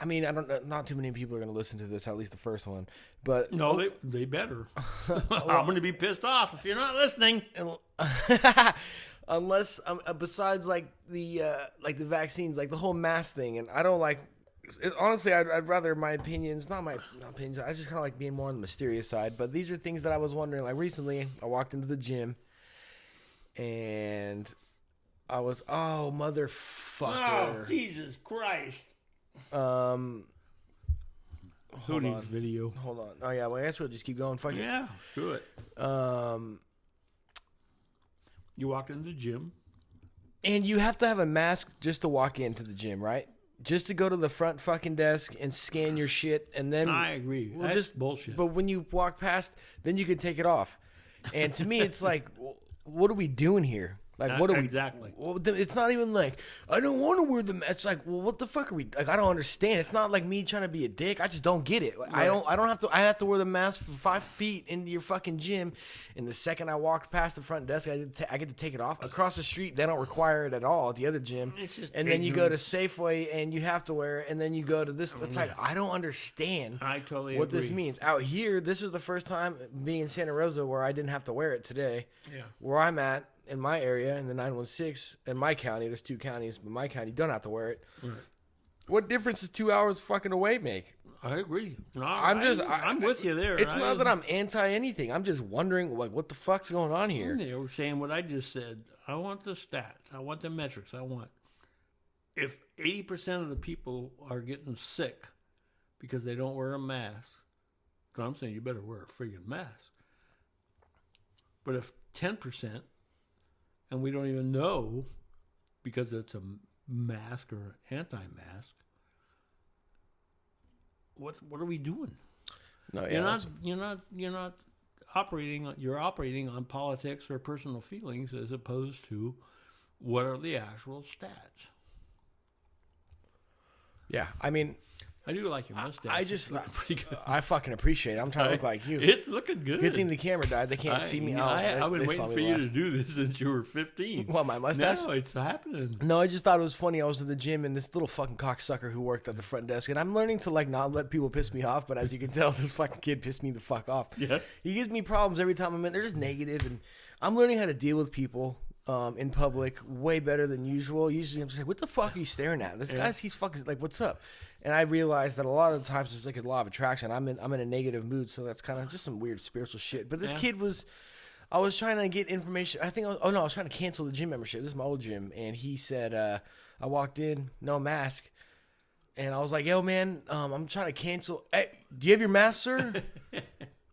I mean, I don't know. Not too many people are going to listen to this, at least the first one. But No, they better. I'm going to be pissed off if you're not listening. Unless, besides like the vaccines, like the whole mask thing, and I don't like. Honestly, I'd rather my opinions, not opinions. I just kind of like being more on the mysterious side. But these are things that I was wondering. Like recently, I walked into the gym, and I was, oh motherfucker! Oh, Jesus Christ! Who needs video? Hold on. Oh yeah, well I guess we'll just keep going. Fuck it. Yeah, screw it. You walked into the gym, and you have to have a mask just to walk into the gym, right? Just to go to the front fucking desk and scan your shit, and then I agree. That's just bullshit. But when you walk past, then you can take it off. And to me, it's like, what are we doing here? Like, what are we exactly? Well, it's not even like I don't want to wear the mask. It's like, well, what the fuck are we? Like, I don't understand. It's not like me trying to be a dick. I just don't get it. Right. I don't have to. I have to wear the mask for 5 feet into your fucking gym. And the second I walked past the front desk, I get to take it off. Across the street, they don't require it at all at the other gym. And then you go to Safeway and you have to wear it. And then you go to this. It's like I don't understand. I totally what agree. This means. Out here, this is the first time being in Santa Rosa where I didn't have to wear it today. Yeah. Where I'm at. In my area, in the 916, in my county, there's 2 counties, but my county, you don't have to wear it. Right. What difference does 2 hours fucking away make? I agree. No, I'm with you there. It's not that I'm anti anything. I'm just wondering, like, what the fuck's going on here? They were saying what I just said. I want the stats. I want the metrics. I want if 80% of the people are getting sick because they don't wear a mask. So I'm saying you better wear a friggin' mask. But if 10%. And we don't even know because it's a mask or anti-mask. What are we doing? No, yeah, you're not operating. You're operating on politics or personal feelings as opposed to what are the actual stats. Yeah, I mean, I do like your mustache. Pretty good. I fucking appreciate it. I'm trying to look like you. It's looking good. Good thing the camera died. They can't see me. I've been waiting for you to do this since you were 15. What, my mustache? No, it's happening. No, I just thought it was funny. I was at the gym and this little fucking cocksucker who worked at the front desk, and I'm learning to like not let people piss me off. But as you can tell, this fucking kid pissed me the fuck off. Yeah. He gives me problems every time I'm in. They're just negative, and I'm learning how to deal with people. In public, way better than usual. Usually, I'm just like, "What the fuck are you staring at?" This guy's he's fucking like, "What's up?" And I realized that a lot of the times it's like a law of attraction. I'm in a negative mood, so that's kind of just some weird spiritual shit. But this kid was, I was trying to get information. I was trying to cancel the gym membership. This is my old gym, and he said, I walked in, no mask, and I was like, "Yo, man, I'm trying to cancel. Hey, do you have your mask, sir?"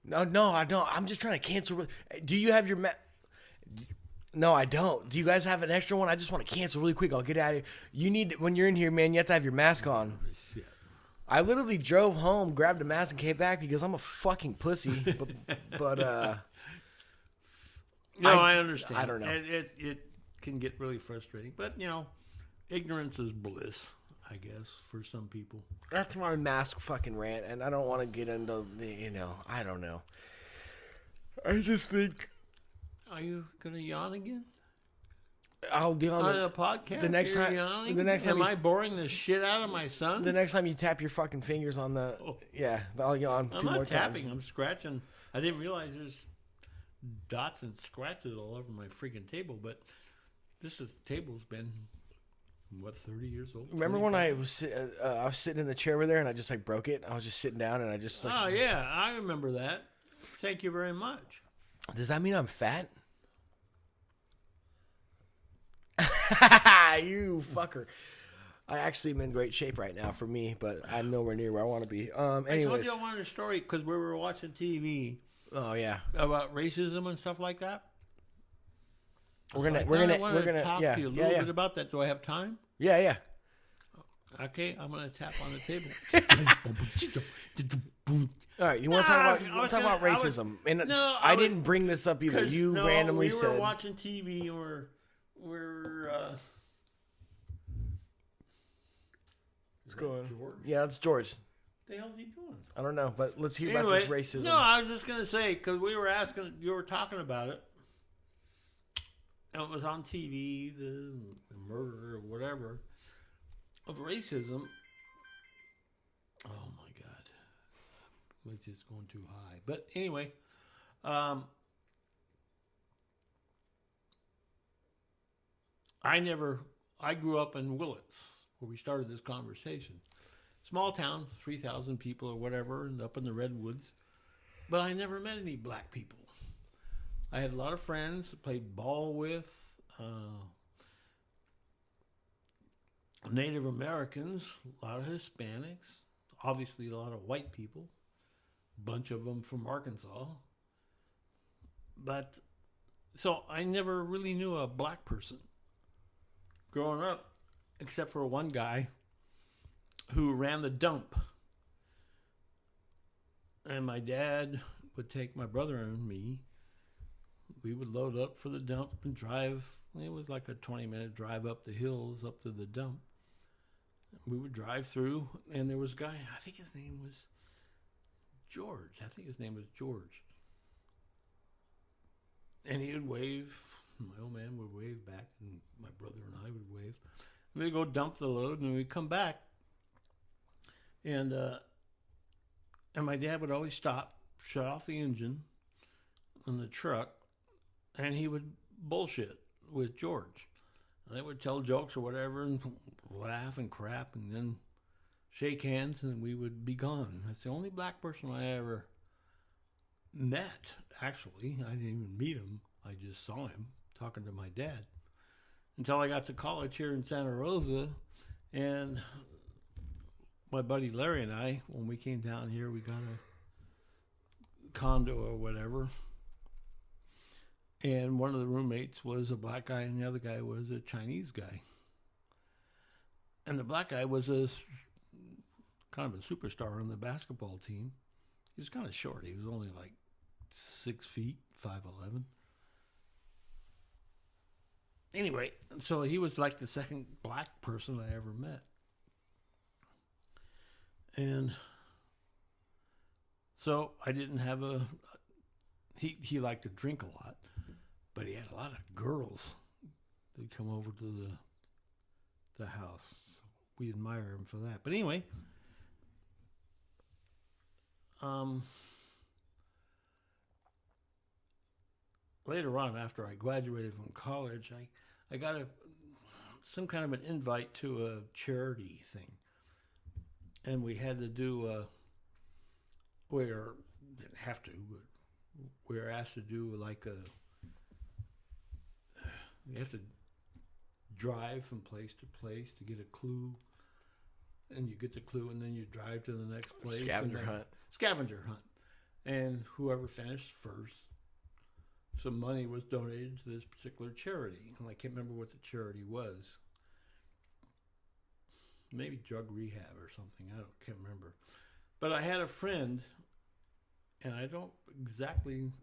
No, I don't. I'm just trying to cancel. Do you have your mask? No, I don't. Do you guys have an extra one? I just want to cancel really quick. I'll get out of here. You need, when you're in here, man, you have to have your mask on. I literally drove home, grabbed a mask, and came back because I'm a fucking pussy. But no, I understand. I don't know. It can get really frustrating. But, ignorance is bliss, I guess, for some people. That's my mask fucking rant, and I don't want to get into, I don't know. I just think... Are you gonna yawn again? I'll do on the podcast. The next time. Yawning? The next time. Am I boring the shit out of my son? The next time you tap your fucking fingers on the. Oh. Yeah, I'll yawn I'm 2 more tapping, times. I'm scratching. I didn't realize there's dots and scratches all over my freaking table, but this table's been 30 years old. Remember when I was sitting in the chair over there and I just like broke it? I was just sitting down and I just. Like, oh yeah, I remember that. Thank you very much. Does that mean I'm fat? You fucker. I actually am in great shape right now for me, but I'm nowhere near where I want to be. Anyways. I told you I wanted a story because we were watching TV. Oh yeah. About racism and stuff like that. We're gonna talk to you a little bit about that. Do I have time? Yeah. Okay, I'm gonna tap on the table. All right, you want to talk about racism? I didn't bring this up either. You randomly said. We were watching TV and we're What's going on? George? Yeah, that's George. What the hell's he doing? I don't know, but let's hear about this racism. No, I was just gonna say because we were asking, you were talking about it, and it was on TV, the murder or whatever of racism. Oh my God, it's just going too high. But anyway, I grew up in Willits, where we started this conversation. Small town, 3,000 people or whatever, and up in the redwoods. But I never met any black people. I had a lot of friends, played ball with, Native Americans, a lot of Hispanics, obviously a lot of white people, a bunch of them from Arkansas. But, so I never really knew a black person growing up, except for one guy who ran the dump. And my dad would take my brother and me. We would load up for the dump and drive. It was like a 20-minute drive up the hills, up to the dump. We would drive through, and there was a guy, I think his name was George. And he would wave. My old man would wave back, and my brother and I would wave. And we'd go dump the load, and we'd come back. And my dad would always stop, shut off the engine on the truck, and he would bullshit with George. And they would tell jokes or whatever and laugh and crap and then shake hands and we would be gone. That's the only black person I ever met, actually. I didn't even meet him. I just saw him talking to my dad. Until I got to college here in Santa Rosa, and my buddy Larry and I, when we came down here, we got a condo or whatever. And one of the roommates was a black guy and the other guy was a Chinese guy. And the black guy was kind of a superstar on the basketball team. He was kind of short. He was only like 6 feet, 5'11". Anyway, so he was like the second black person I ever met. And so I didn't have he liked to drink a lot, but he had a lot of girls that come over to the house. So we admire him for that. But anyway, later on, after I graduated from college, I got some kind of an invite to a charity thing. And we had to do didn't have to, but we were asked to do you have to drive from place to place to get a clue. And you get the clue and then you drive to the next place. Scavenger hunt. And whoever finished first, some money was donated to this particular charity. And I can't remember what the charity was. Maybe drug rehab or something. Can't remember. But I had a friend, and I don't exactly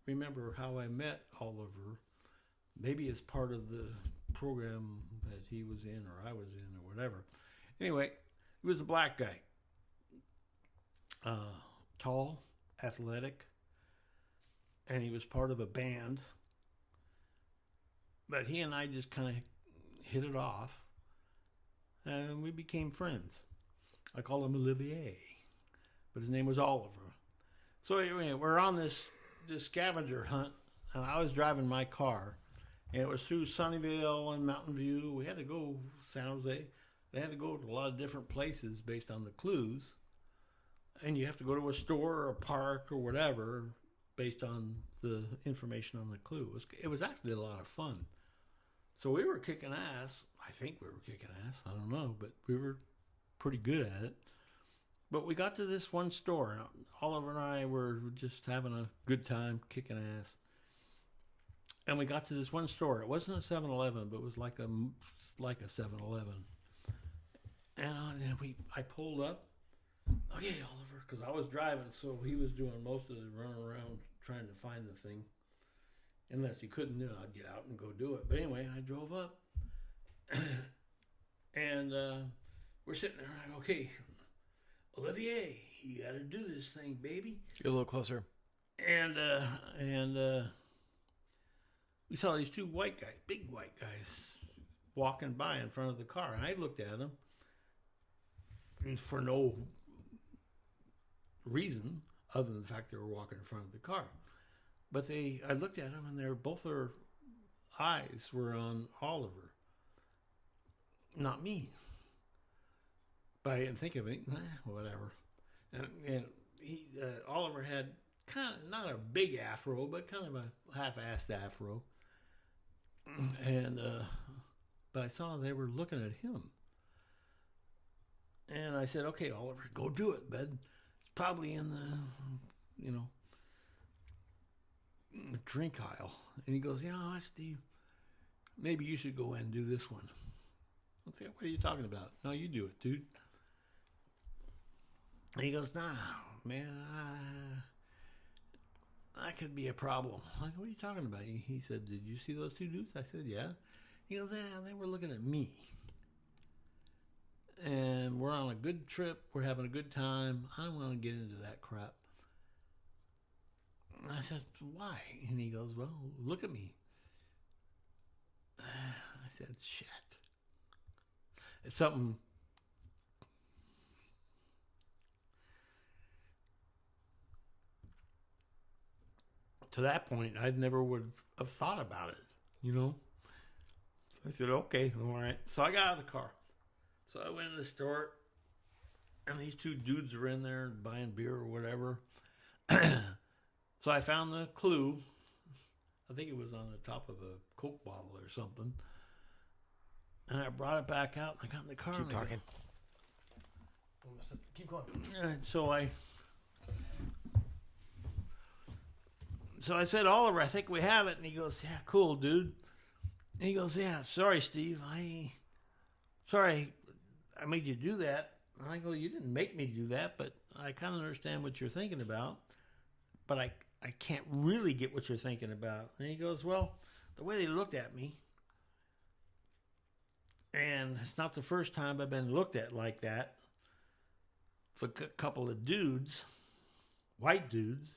remember how I met Oliver. Maybe as part of the program that he was in or I was in or whatever. Anyway, he was a black guy. Tall, athletic, and he was part of a band. But he and I just kind of hit it off. And we became friends. I call him Olivier, but his name was Oliver. So anyway, we're on this scavenger hunt, and I was driving my car, and it was through Sunnyvale and Mountain View. We had to go San Jose. They had to go to a lot of different places based on the clues, and you have to go to a store or a park or whatever based on the information on the clue. It was actually a lot of fun. So we were kicking ass. I think we were kicking ass. I don't know, but we were pretty good at it. But we got to this one store. Oliver and I were just having a good time kicking ass. And we got to this one store. It wasn't a 7-Eleven, but it was like a 7-Eleven. And I pulled up. Okay, Oliver, because I was driving, so he was doing most of the run around trying to find the thing. Unless he couldn't, I'd get out and go do it. But anyway, I drove up. And we're sitting there. I go, okay, Olivier, you got to do this thing, baby. Get a little closer. And we saw these two white guys, big white guys, walking by in front of the car. And I looked at them. for no reason other than the fact they were walking in front of the car. But I looked at them, and both their eyes were on Oliver, not me. But I didn't think of it. Whatever. And Oliver had kind of not a big afro, but kind of a half-assed afro. And but I saw they were looking at him. And I said, "Okay, Oliver, go do it, bud. It's probably in the, in the drink aisle." And he goes, "Steve, maybe you should go in and do this one." I said, "What are you talking about?" "No, you do it, dude." And he goes, "Nah, man, that could be a problem." I'm like, "What are you talking about?" He said, "Did you see those two dudes?" I said, "Yeah." He goes, "Yeah, they were looking at me. And we're on a good trip. We're having a good time. I don't want to get into that crap." And I said, "Why?" And he goes, "Well, look at me." I said, "Shit." It's something. To that point, I never would have thought about it, So I said, "Okay, all right." So I got out of the car. So I went in the store, and these two dudes are in there buying beer or whatever. So I found the clue. I think it was on the top of a Coke bottle or something. And I brought it back out, and I got in the car. Keep talking. Keep going. And so I said, "Oliver, I think we have it." And he goes, "Yeah, cool, dude." And he goes, "Yeah, sorry, Steve. Sorry I made you do that." And I go, "You didn't make me do that, but I kind of understand what you're thinking about. But I can't really get what you're thinking about." And he goes, "Well, the way they looked at me, and it's not the first time I've been looked at like that for a couple of dudes, white dudes.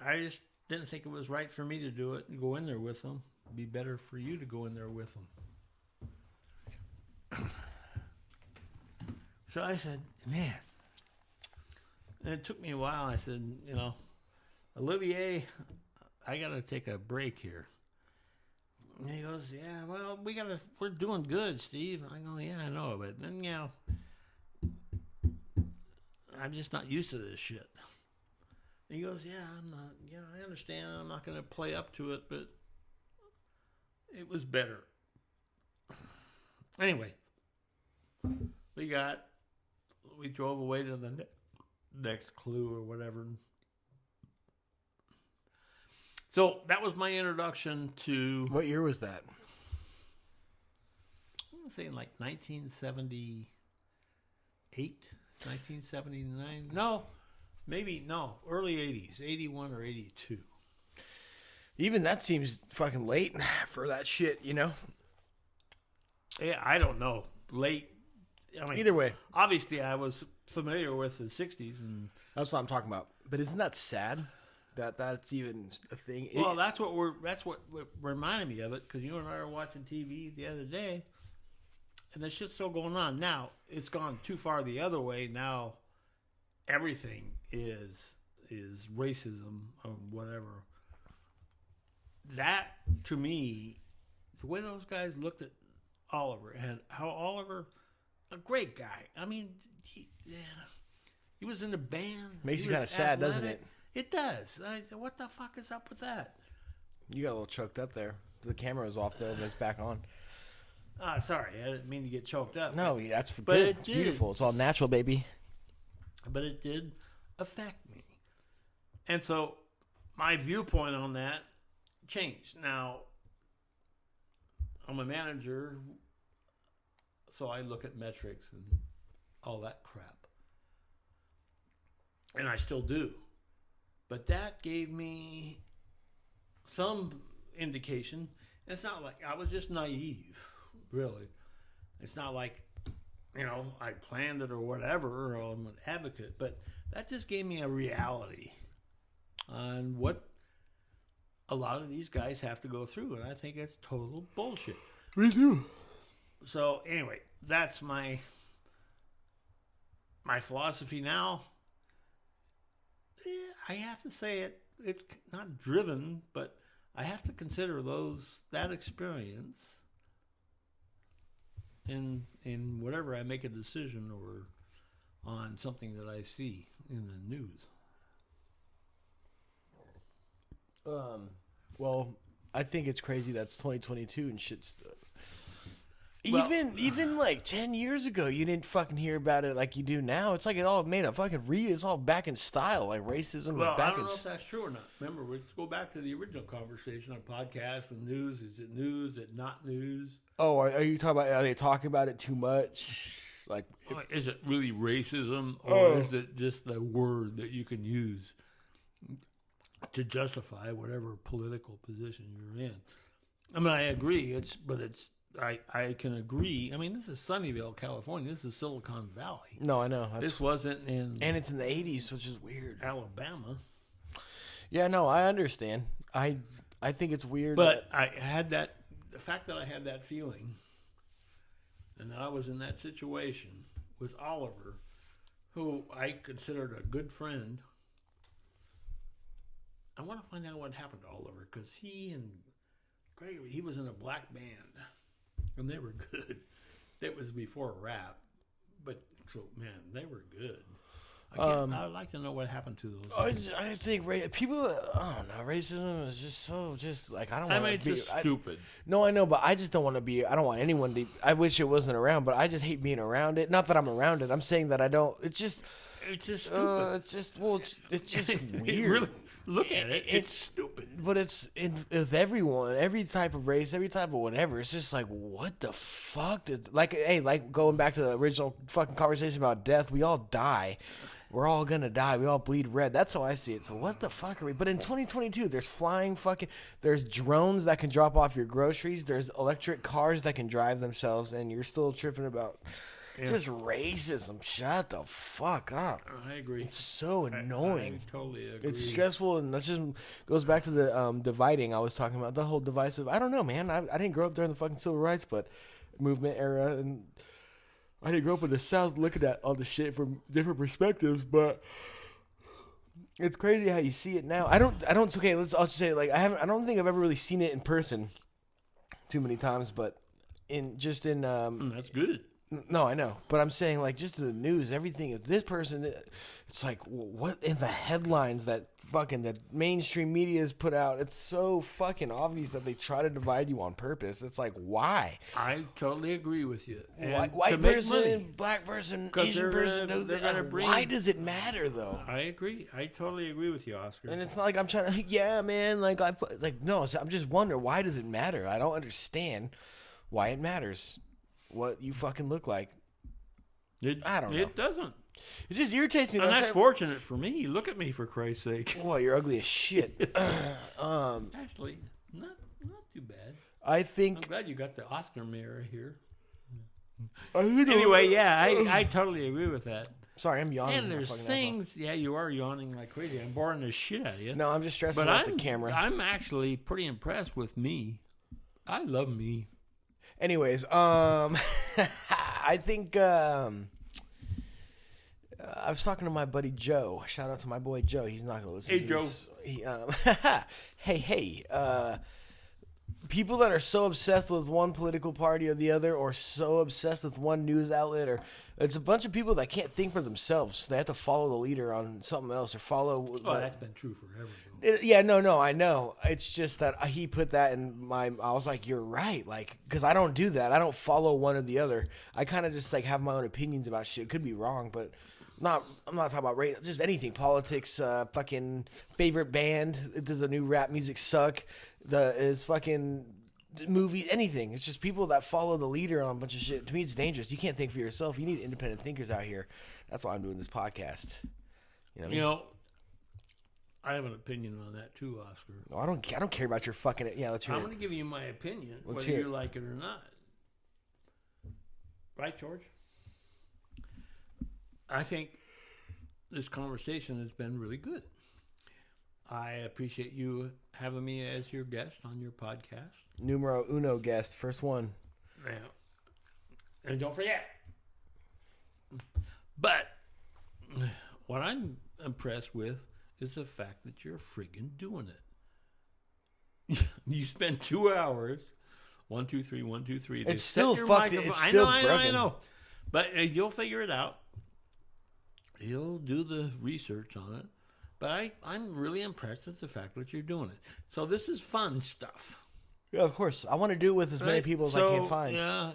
I just didn't think it was right for me to do it and go in there with them. It'd be better for you to go in there with them." So I said, "Man." And it took me a while. I said, "Olivier, I got to take a break here." And he goes, "Yeah, well, we're doing good, Steve." I go, "Yeah, I know, but then, I'm just not used to this shit." And he goes, "Yeah, I'm not, I understand. I'm not going to play up to it, but it was better." Anyway, we drove away to the next clue or whatever. So that was my introduction to... What year was that? I'm going to say in like 1978, 1979. No, early 80s, 81 or 82. Even that seems fucking late for that shit, Yeah, I don't know. Late. Either way. Obviously, I was familiar with the 60s. And that's what I'm talking about. But isn't that sad that that's even a thing? Well, that's what reminded me of it, because you and I were watching TV the other day, and the shit's still going on. Now, it's gone too far the other way. Now, everything is racism or whatever. That, to me, the way those guys looked at Oliver, and how Oliver, a great guy. I mean, he was in a band. Makes you kind of sad, doesn't it? It does. I said, what the fuck is up with that? You got a little choked up there. The camera was off though, but it's back on. Sorry, I didn't mean to get choked up. No, that's good. It's beautiful. It's all natural, baby. But it did affect me. And so my viewpoint on that changed. Now, I'm a manager, so I look at metrics and all that crap. And I still do. But that gave me some indication. And it's not like I was just naive, really. It's not like, I planned it or whatever, or I'm an advocate. But that just gave me a reality on what a lot of these guys have to go through. And I think it's total bullshit. Me too. So, anyway, that's my my philosophy now, I have to say it's not driven, but I have to consider that experience in whatever I make a decision or on something that I see in the news. Well, I think it's crazy that's 2022 and shit's. Even like 10 years ago, you didn't fucking hear about it like you do now. It's like it all made a fucking it's all back in style. Like racism was back in. I don't know if that's true or not. Remember, let's go back to the original conversation on podcasts and news. Is it news? Is it not news? Oh, are you talking about? Are they talking about it too much? Like, is it really racism, or is it just a word that you can use to justify whatever political position you're in? I mean, I agree. I can agree. I mean, this is Sunnyvale, California. This is Silicon Valley. No, I know. This wasn't in... And it's in the 80s, which is weird. Alabama. Yeah, no, I understand. I think it's weird. But I had that... The fact that I had that feeling and that I was in that situation with Oliver, who I considered a good friend. I want to find out what happened to Oliver, because he and Gregory, he was in a black band. And they were good. It was before rap, but so man, they were good. I would like to know what happened to those. I think people. I don't know. Racism is just like I don't want to be stupid. No, I know, but I just don't want to be. I don't want anyone to. I wish it wasn't around, but I just hate being around it. Not that I'm around it. I'm saying that I don't. It's just stupid. It's just weird. Really, look at it. It's stupid. But it's with everyone, every type of race, every type of whatever. It's just like, what the fuck? Like going back to the original fucking conversation about death, we all die. We're all gonna die. We all bleed red. That's how I see it. So what the fuck are we? But in 2022, there's there's drones that can drop off your groceries. There's electric cars that can drive themselves, and you're still tripping about just racism. Shut the fuck up. I agree. It's so annoying. I totally agree. It's stressful, and that just goes back to the dividing I was talking about. The whole divisive. I don't know, man. I didn't grow up during the fucking civil rights movement era, and I didn't grow up in the South looking at all the shit from different perspectives, but it's crazy how you see it now. I'll just say, like, I don't think I've ever really seen it in person too many times, but that's good. No, I know, but I'm saying, like, just in the news, everything is this person. It's like, what in the headlines that mainstream media has put out? It's so fucking obvious that they try to divide you on purpose. It's like, why? I totally agree with you. White person, black person, Asian person. Why does it matter though? I agree. I totally agree with you, Oscar. And it's not like I'm trying to. Yeah, man. No. I'm just wondering, why does it matter? I don't understand why it matters. What you fucking look like. I don't know. It doesn't. It just irritates me. And that's fortunate for me. Look at me, for Christ's sake. Well, you're ugly as shit. Actually, not too bad. I think. I'm glad you got the Oscar mirror here. Anyway, I totally agree with that. Sorry, I'm yawning. And there's things. Yeah, you are yawning like crazy. I'm boring the shit out of you. No, I'm just stressing about the camera. I'm actually pretty impressed with me. I love me. Anyways, I think I was talking to my buddy Joe. Shout out to my boy Joe. He's not gonna listen. Hey, Joe. Hey. People that are so obsessed with one political party or the other, or so obsessed with one news outlet, or it's a bunch of people that can't think for themselves. They have to follow the leader on something else, or follow. That's been true forever. No, I know. It's just that he put that in my. I was like, you're right, like, because I don't do that. I don't follow one or the other. I kind of just like have my own opinions about shit. Could be wrong, but I'm not talking about race. Just anything, politics. Fucking favorite band. Does the new rap music suck? Is fucking movie, anything. It's just people that follow the leader on a bunch of shit. To me, it's dangerous. You can't think for yourself. You need independent thinkers out here. That's why I'm doing this podcast. You know what I mean? I have an opinion on that too, Oscar. No, I don't care about your fucking. Yeah, let's hear it. I'm going to give you my opinion, whether you like it or not. Right, George? I think this conversation has been really good. I appreciate you having me as your guest on your podcast. Numero uno guest, first one. Yeah. And don't forget. But what I'm impressed with is the fact that you're friggin' doing it. You spend 2 hours, 1, 2, 3, 1, 2, 3. It's still fucked. It's still broken. I know. But you'll figure it out. You'll do the research on it. But I'm really impressed with the fact that you're doing it. So this is fun stuff. Yeah, of course. I want to do it with as many people as I can find. Yeah,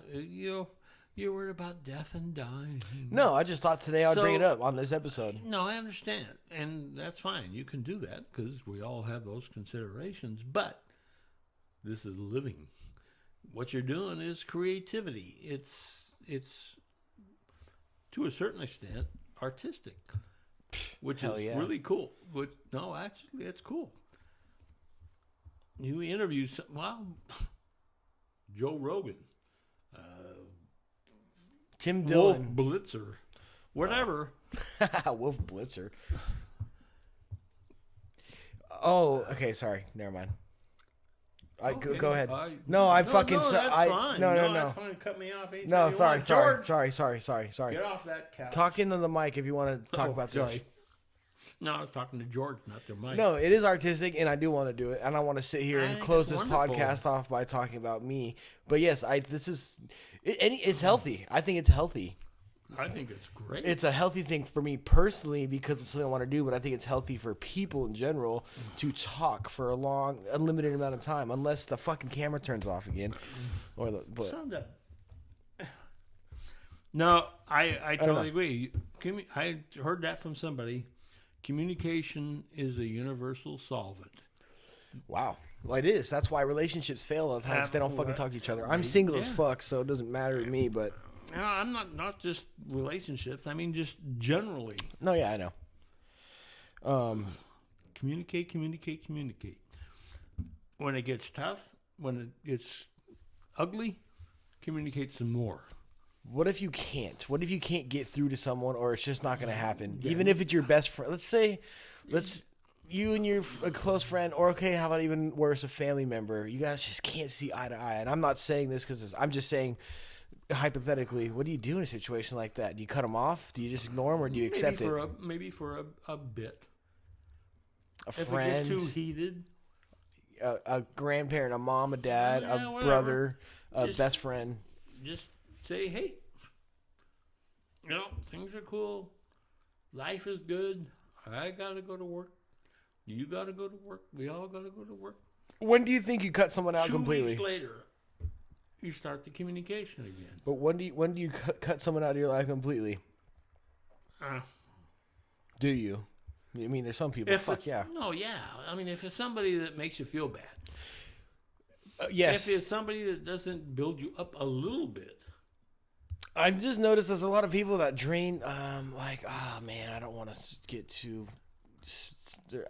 you're worried about death and dying. No, I just thought today I'd bring it up on this episode. No, I understand. And that's fine. You can do that because we all have those considerations. But this is living. What you're doing is creativity. It's to a certain extent artistic, which is really cool. No, actually, it's cool. You interview Joe Rogan, Tim Wolf Dillon, Blitzer, whatever. Wolf Blitzer. Oh, okay. Sorry, never mind. Okay. Go ahead. Fine. That's fine. That's fine. Cut me off. No, sorry. George, Sorry. get off that couch. Talk into the mic if you want to talk about this. No, I was talking to George, not their mic. No, it is artistic, and I do want to do it, and I want to sit here and close this wonderful. podcast off by talking about me. But yes, it's healthy. I think it's healthy. I think it's great. It's a healthy thing for me personally because it's something I want to do, but I think it's healthy for people in general to talk for a long, unlimited amount of time, unless the fucking camera turns off again. No, I totally agree. I heard that from somebody. Communication is a universal solvent. Wow. Well, it is. That's why relationships fail all the time because they don't fucking talk to each other. I'm single as fuck, so it doesn't matter to me, but... No, I'm not just relationships. I mean, just generally. No, yeah, I know. Communicate. When it gets tough, when it gets ugly, communicate some more. What if you can't? What if you can't get through to someone or it's just not going to happen? Yeah. Even if it's your best friend. Let's you and a close friend, or okay, how about even worse, a family member. You guys just can't see eye to eye. And I'm not saying this because I'm just saying... Hypothetically, what do you do in a situation like that? Do you cut them off? Do you just ignore them, or do you accept it? Maybe for a bit. A friend, if it gets too heated, a grandparent, a mom, a dad, a brother, a best friend. Just say, hey, things are cool. Life is good. I gotta go to work. You gotta go to work. We all gotta go to work. When do you think you cut someone out completely? 2 weeks later. You start the communication again. But when do you cut someone out of your life completely? Do you? I mean, there's some people. No, yeah. I mean, if it's somebody that makes you feel bad. Yes. If it's somebody that doesn't build you up a little bit. I've just noticed there's a lot of people that drain. Man, I don't want to get too.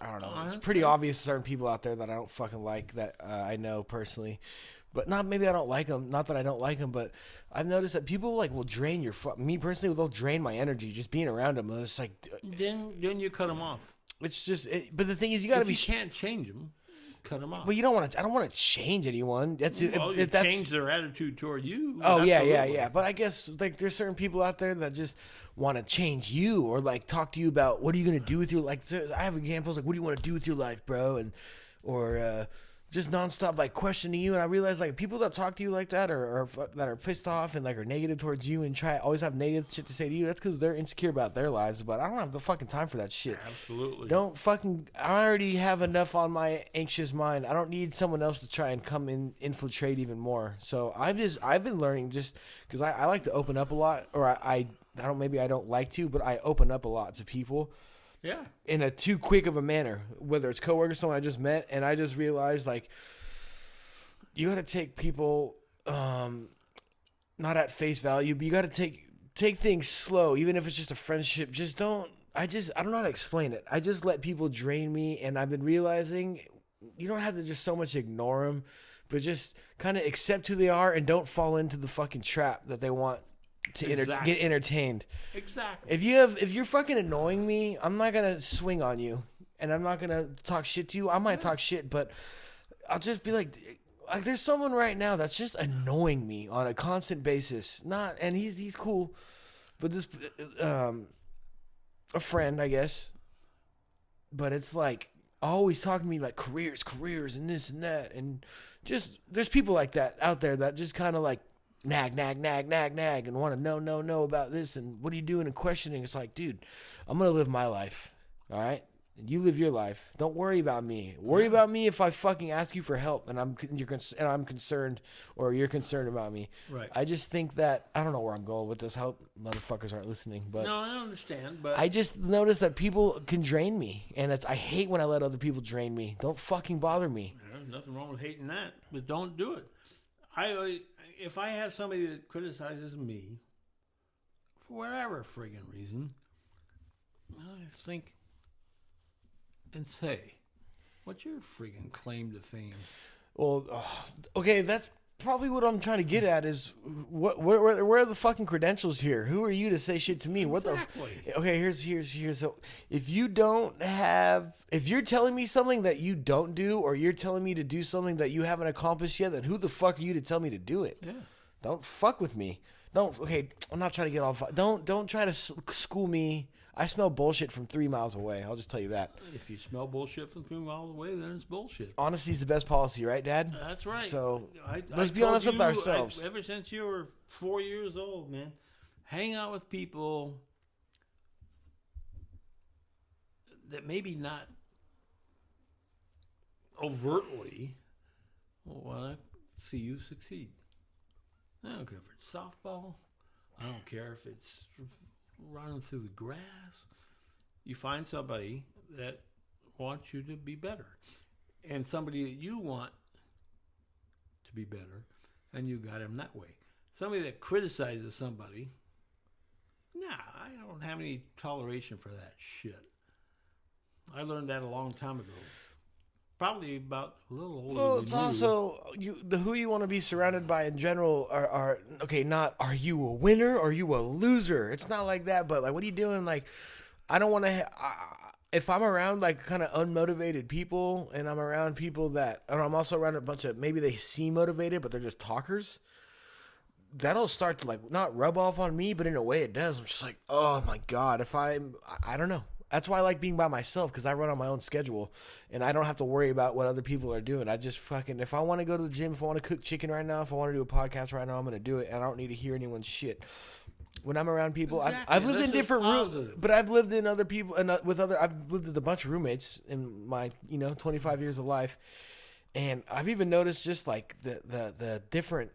I don't know. It's pretty obvious certain people out there that I don't fucking like that I know personally. But maybe I don't like them. Not that I don't like them, but I've noticed that people will drain me personally. They'll drain my energy just being around them. It's like then you cut them off. It's just. But the thing is, you got to be. You can't change them. Cut them off. But you don't want to. I don't want to change anyone. That's if that's change their attitude toward you. Oh yeah. But I guess there's certain people out there that just want to change you or talk to you about what are you gonna do with your I have examples what do you want to do with your life, bro, or just nonstop questioning you, and I realize people that talk to you like that or that are pissed off and are negative towards you and always have negative shit to say to you. That's because they're insecure about their lives. But I don't have the fucking time for that shit. Absolutely. I already have enough on my anxious mind. I don't need someone else to try and come in infiltrate even more. So I've been learning just because I like to open up a lot, or I don't like to, but I open up a lot to people. Yeah. In a too quick of a manner, whether it's coworkers, someone I just met, and I just realized you got to take people not at face value, but you got to take things slow, even if it's just a friendship. I don't know how to explain it. I just let people drain me, and I've been realizing you don't have to just so much ignore them, but just kind of accept who they are and don't fall into the fucking trap that they want to get entertained. Exactly. If you're fucking annoying me, I'm not gonna swing on you, and I'm not gonna talk shit to you. I might talk shit, but I'll just be like there's someone right now that's just annoying me on a constant basis. And he's cool, but this a friend, I guess. But it's like always talking to me like careers, and this and that, and just there's people like that out there that just kind of like nag, and want to know about this and what are you doing and questioning. It's like, dude, I'm gonna live my life, all right? And you live your life. Don't worry about me. Worry about me if I fucking ask you for help and I'm concerned, or you're concerned about me. Right. I just think that I don't know where I'm going with this. I hope motherfuckers aren't listening, but No, I understand, but I just noticed that people can drain me, and I hate when I let other people drain me. Don't fucking bother me. there's nothing wrong with hating that, but don't do it. If I have somebody that criticizes me for whatever friggin' reason, I just think and say, what's your friggin' claim to fame? Well, okay, that's probably what I'm trying to get at is where are the fucking credentials here? Who are you to say shit to me? Exactly. Okay, here's so if you're telling me something that you don't do, or you're telling me to do something that you haven't accomplished yet, then who the fuck are you to tell me to do it? Yeah. Don't fuck with me. Okay, I'm not trying to get off. Don't try to school me. I smell bullshit from 3 miles away. I'll just tell you that. If you smell bullshit from 3 miles away, then it's bullshit. Honesty's the best policy, right, Dad? That's right. So let's be honest with ourselves. Ever since you were 4 years old, man, hang out with people that maybe not overtly want to see you succeed. I don't care if it's softball. I don't care if it's running through the grass. You find somebody that wants you to be better, and somebody that you want to be better, and you got him that way. Somebody that criticizes somebody, I don't have any toleration for that shit. I learned that a long time ago. Probably about a little older Well, than it's you. also who you want to be surrounded by in general are okay. Not are you a winner or are you a loser? It's not like that. But like, what are you doing? Like, I don't want to. If I'm around like kind of unmotivated people, and I'm around people and I'm also around a bunch of maybe they seem motivated but they're just talkers. That'll start to like not rub off on me, but in a way it does. I'm just like, oh my god. I don't know. That's why I like being by myself, because I run on my own schedule and I don't have to worry about what other people are doing. I just if I want to go to the gym, if I want to cook chicken right now, if I want to do a podcast right now, I'm going to do it. And I don't need to hear anyone's shit. When I'm around people, exactly. I've lived in different rooms, but I've lived in other people and I've lived with a bunch of roommates in my, 25 years of life. And I've even noticed just like the different,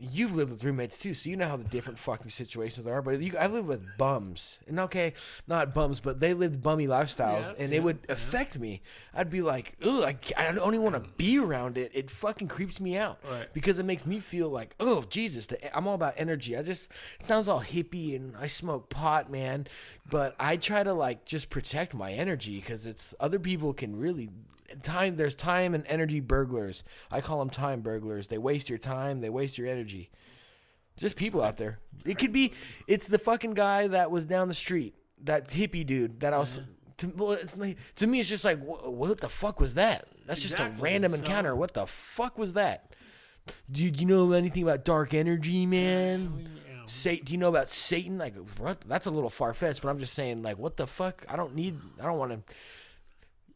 you've lived with roommates too, so you know how the different fucking situations are. But I live with bums, and okay, not bums, but they lived bummy lifestyles, and it would affect me. I'd be like, ugh, I don't even want to be around it. It fucking creeps me out, right? Because it makes me feel like, oh Jesus, I'm all about energy. It sounds all hippie, and I smoke pot, man. But I try to like just protect my energy, because it's other people can really. There's time and energy burglars. I call them time burglars. They waste your time. They waste your energy. Just people out there. It's the fucking guy that was down the street. That hippie dude that I was. To me, it's just like, what the fuck was that? That's just a random encounter. What the fuck was that? Do you know anything about dark energy, man? Do you know about Satan? Like, what? That's a little far fetched, but I'm just saying, like, what the fuck? I don't want to.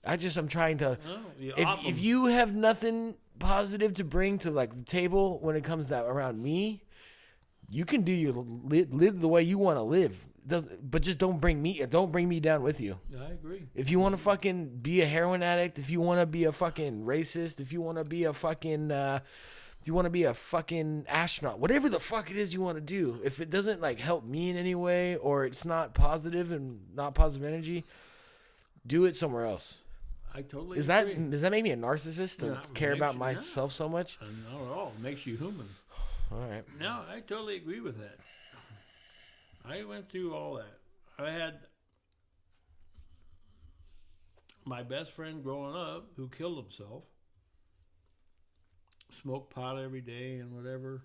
I'm trying to. If you have nothing positive to bring to like the table when it comes to around me, you can live the way you want to live. But just don't bring me down with you. I agree. If you want to fucking be a heroin addict, if you want to be a fucking racist, if you want to be a fucking astronaut, whatever the fuck it is you want to do, if it doesn't like help me in any way, or it's not positive and not positive energy, do it somewhere else. I totally agree. Does that make me a narcissist to care about myself so much? Not at all. It makes you human. All right. No, I totally agree with that. I went through all that. I had my best friend growing up who killed himself, smoked pot every day and whatever.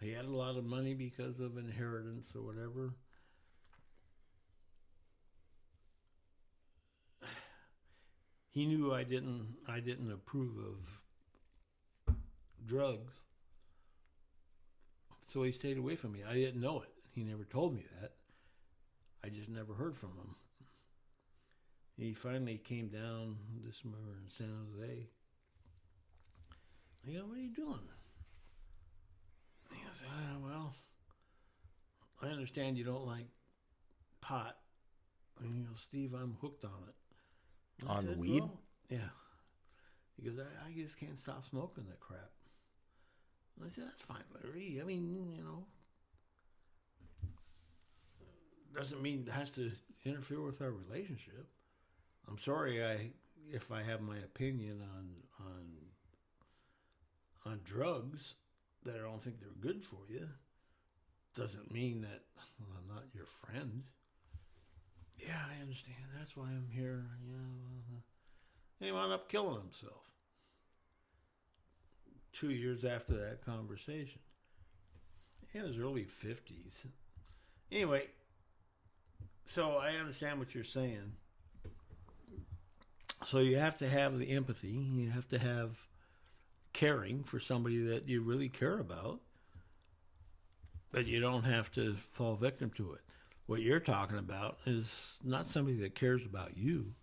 He had a lot of money because of inheritance or whatever. He knew I didn't approve of drugs, so he stayed away from me. I didn't know it. He never told me that. I just never heard from him. he finally came down this summer in San Jose. I go, what are you doing? He goes, well, I understand you don't like pot. And he goes, Steve, I'm hooked on it. I On said, weed? well, yeah. He goes, I just can't stop smoking that crap. I said, that's fine, Larry. I mean, doesn't mean it has to interfere with our relationship. I'm sorry if I have my opinion on drugs that I don't think they're good for you. Doesn't mean that I'm not your friend. Yeah, I understand. That's why I'm here. And he wound up killing himself 2 years after that conversation. In his early 50s. Anyway, so I understand what you're saying. So you have to have the empathy. You have to have caring for somebody that you really care about. But you don't have to fall victim to it. What you're talking about is not somebody that cares about you.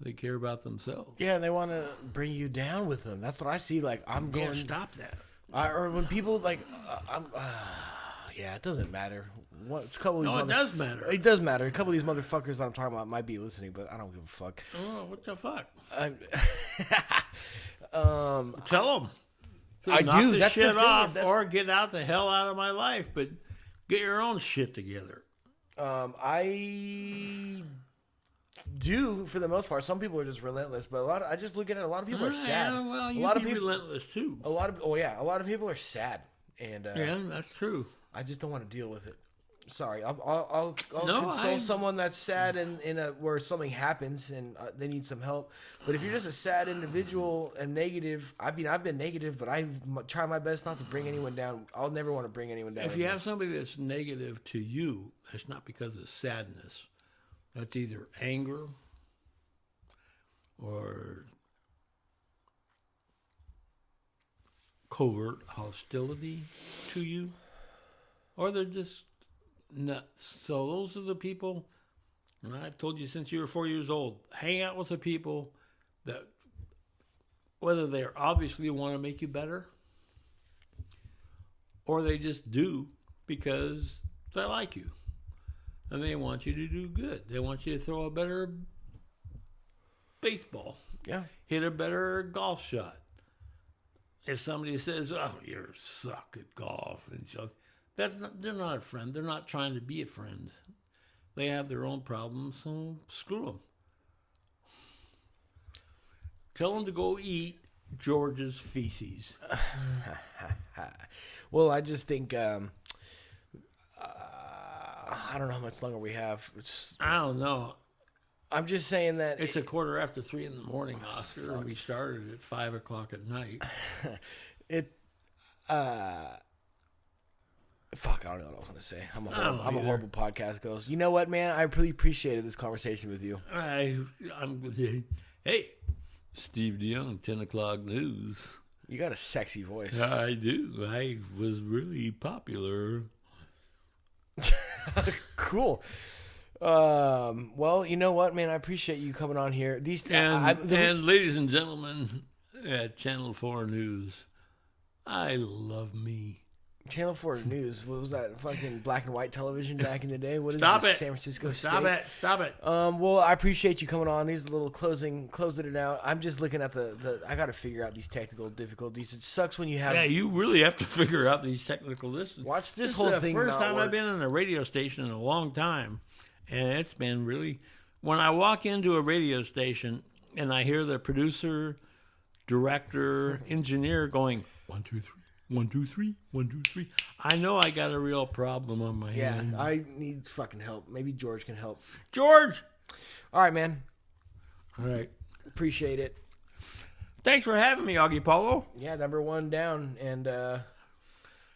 They care about themselves. Yeah, they want to bring you down with them. That's what I see. Like, I'm going... Yeah, stop that. Or when people, like, yeah, it doesn't matter. It does matter. It does matter. A couple of these motherfuckers that I'm talking about might be listening, but I don't give a fuck. Oh, what the fuck? Tell them. So I knock do. The that's shit the thing. off, or get out the hell out of my life. But get your own shit together. I do for the most part. Some people are just relentless, but I just look at it. A lot of people are sad. Well, you a lot be of people relentless too. A lot of people are sad, and yeah, that's true. I just don't want to deal with it. Sorry, I'll console someone that's sad where something happens and they need some help. But if you're just a sad individual and negative, I mean, I've been negative, but I try my best not to bring anyone down. I'll never want to bring anyone down. If you have somebody that's negative to you, that's not because of sadness. That's either anger or covert hostility to you, or they're just nuts. So those are the people, and I've told you since you were 4 years old, hang out with the people that, whether they obviously want to make you better, or they just do because they like you. And they want you to do good. They want you to throw a better baseball. Yeah. Hit a better golf shot. If somebody says, oh, you suck at golf, and so they're not a friend. They're not trying to be a friend. They have their own problems, so screw them. Tell them to go eat George's feces. Well, I just think I don't know how much longer we have. I don't know. I'm just saying that it's 3:15 in the morning, Oscar, and we started at 5 o'clock at night. Fuck, I don't know what I was going to say. I'm a horrible podcast host. You know what, man? I really appreciated this conversation with you. Hey, Steve DeYoung, 10 o'clock news. You got a sexy voice. I do. I was really popular. Cool. Well, you know what, man? I appreciate you coming on here. And ladies and gentlemen at Channel 4 News, I love me. Channel 4 News. What was that? Fucking black and white television back in the day? What is Stop this? it. San Francisco Stop State? it. Stop it. Well, I appreciate you coming on. These little closing it out. I'm just looking at I got to figure out these technical difficulties. It sucks when you have. Yeah, you really have to figure out these technical listens. Watch this whole thing. First time I've been in a radio station in a long time, and it's been really. When I walk into a radio station and I hear the producer, director, engineer going 1, 2, 3. 1, 2, 3, 1, 2, 3. I know I got a real problem on my hand. Yeah, I need fucking help. Maybe George can help. George! All right, man. All right. Appreciate it. Thanks for having me, Augie Polo. Yeah, number 1 down, and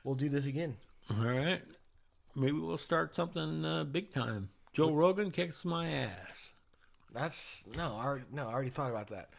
we'll do this again. All right. Maybe we'll start something big time. Joe Rogan kicks my ass. I already thought about that.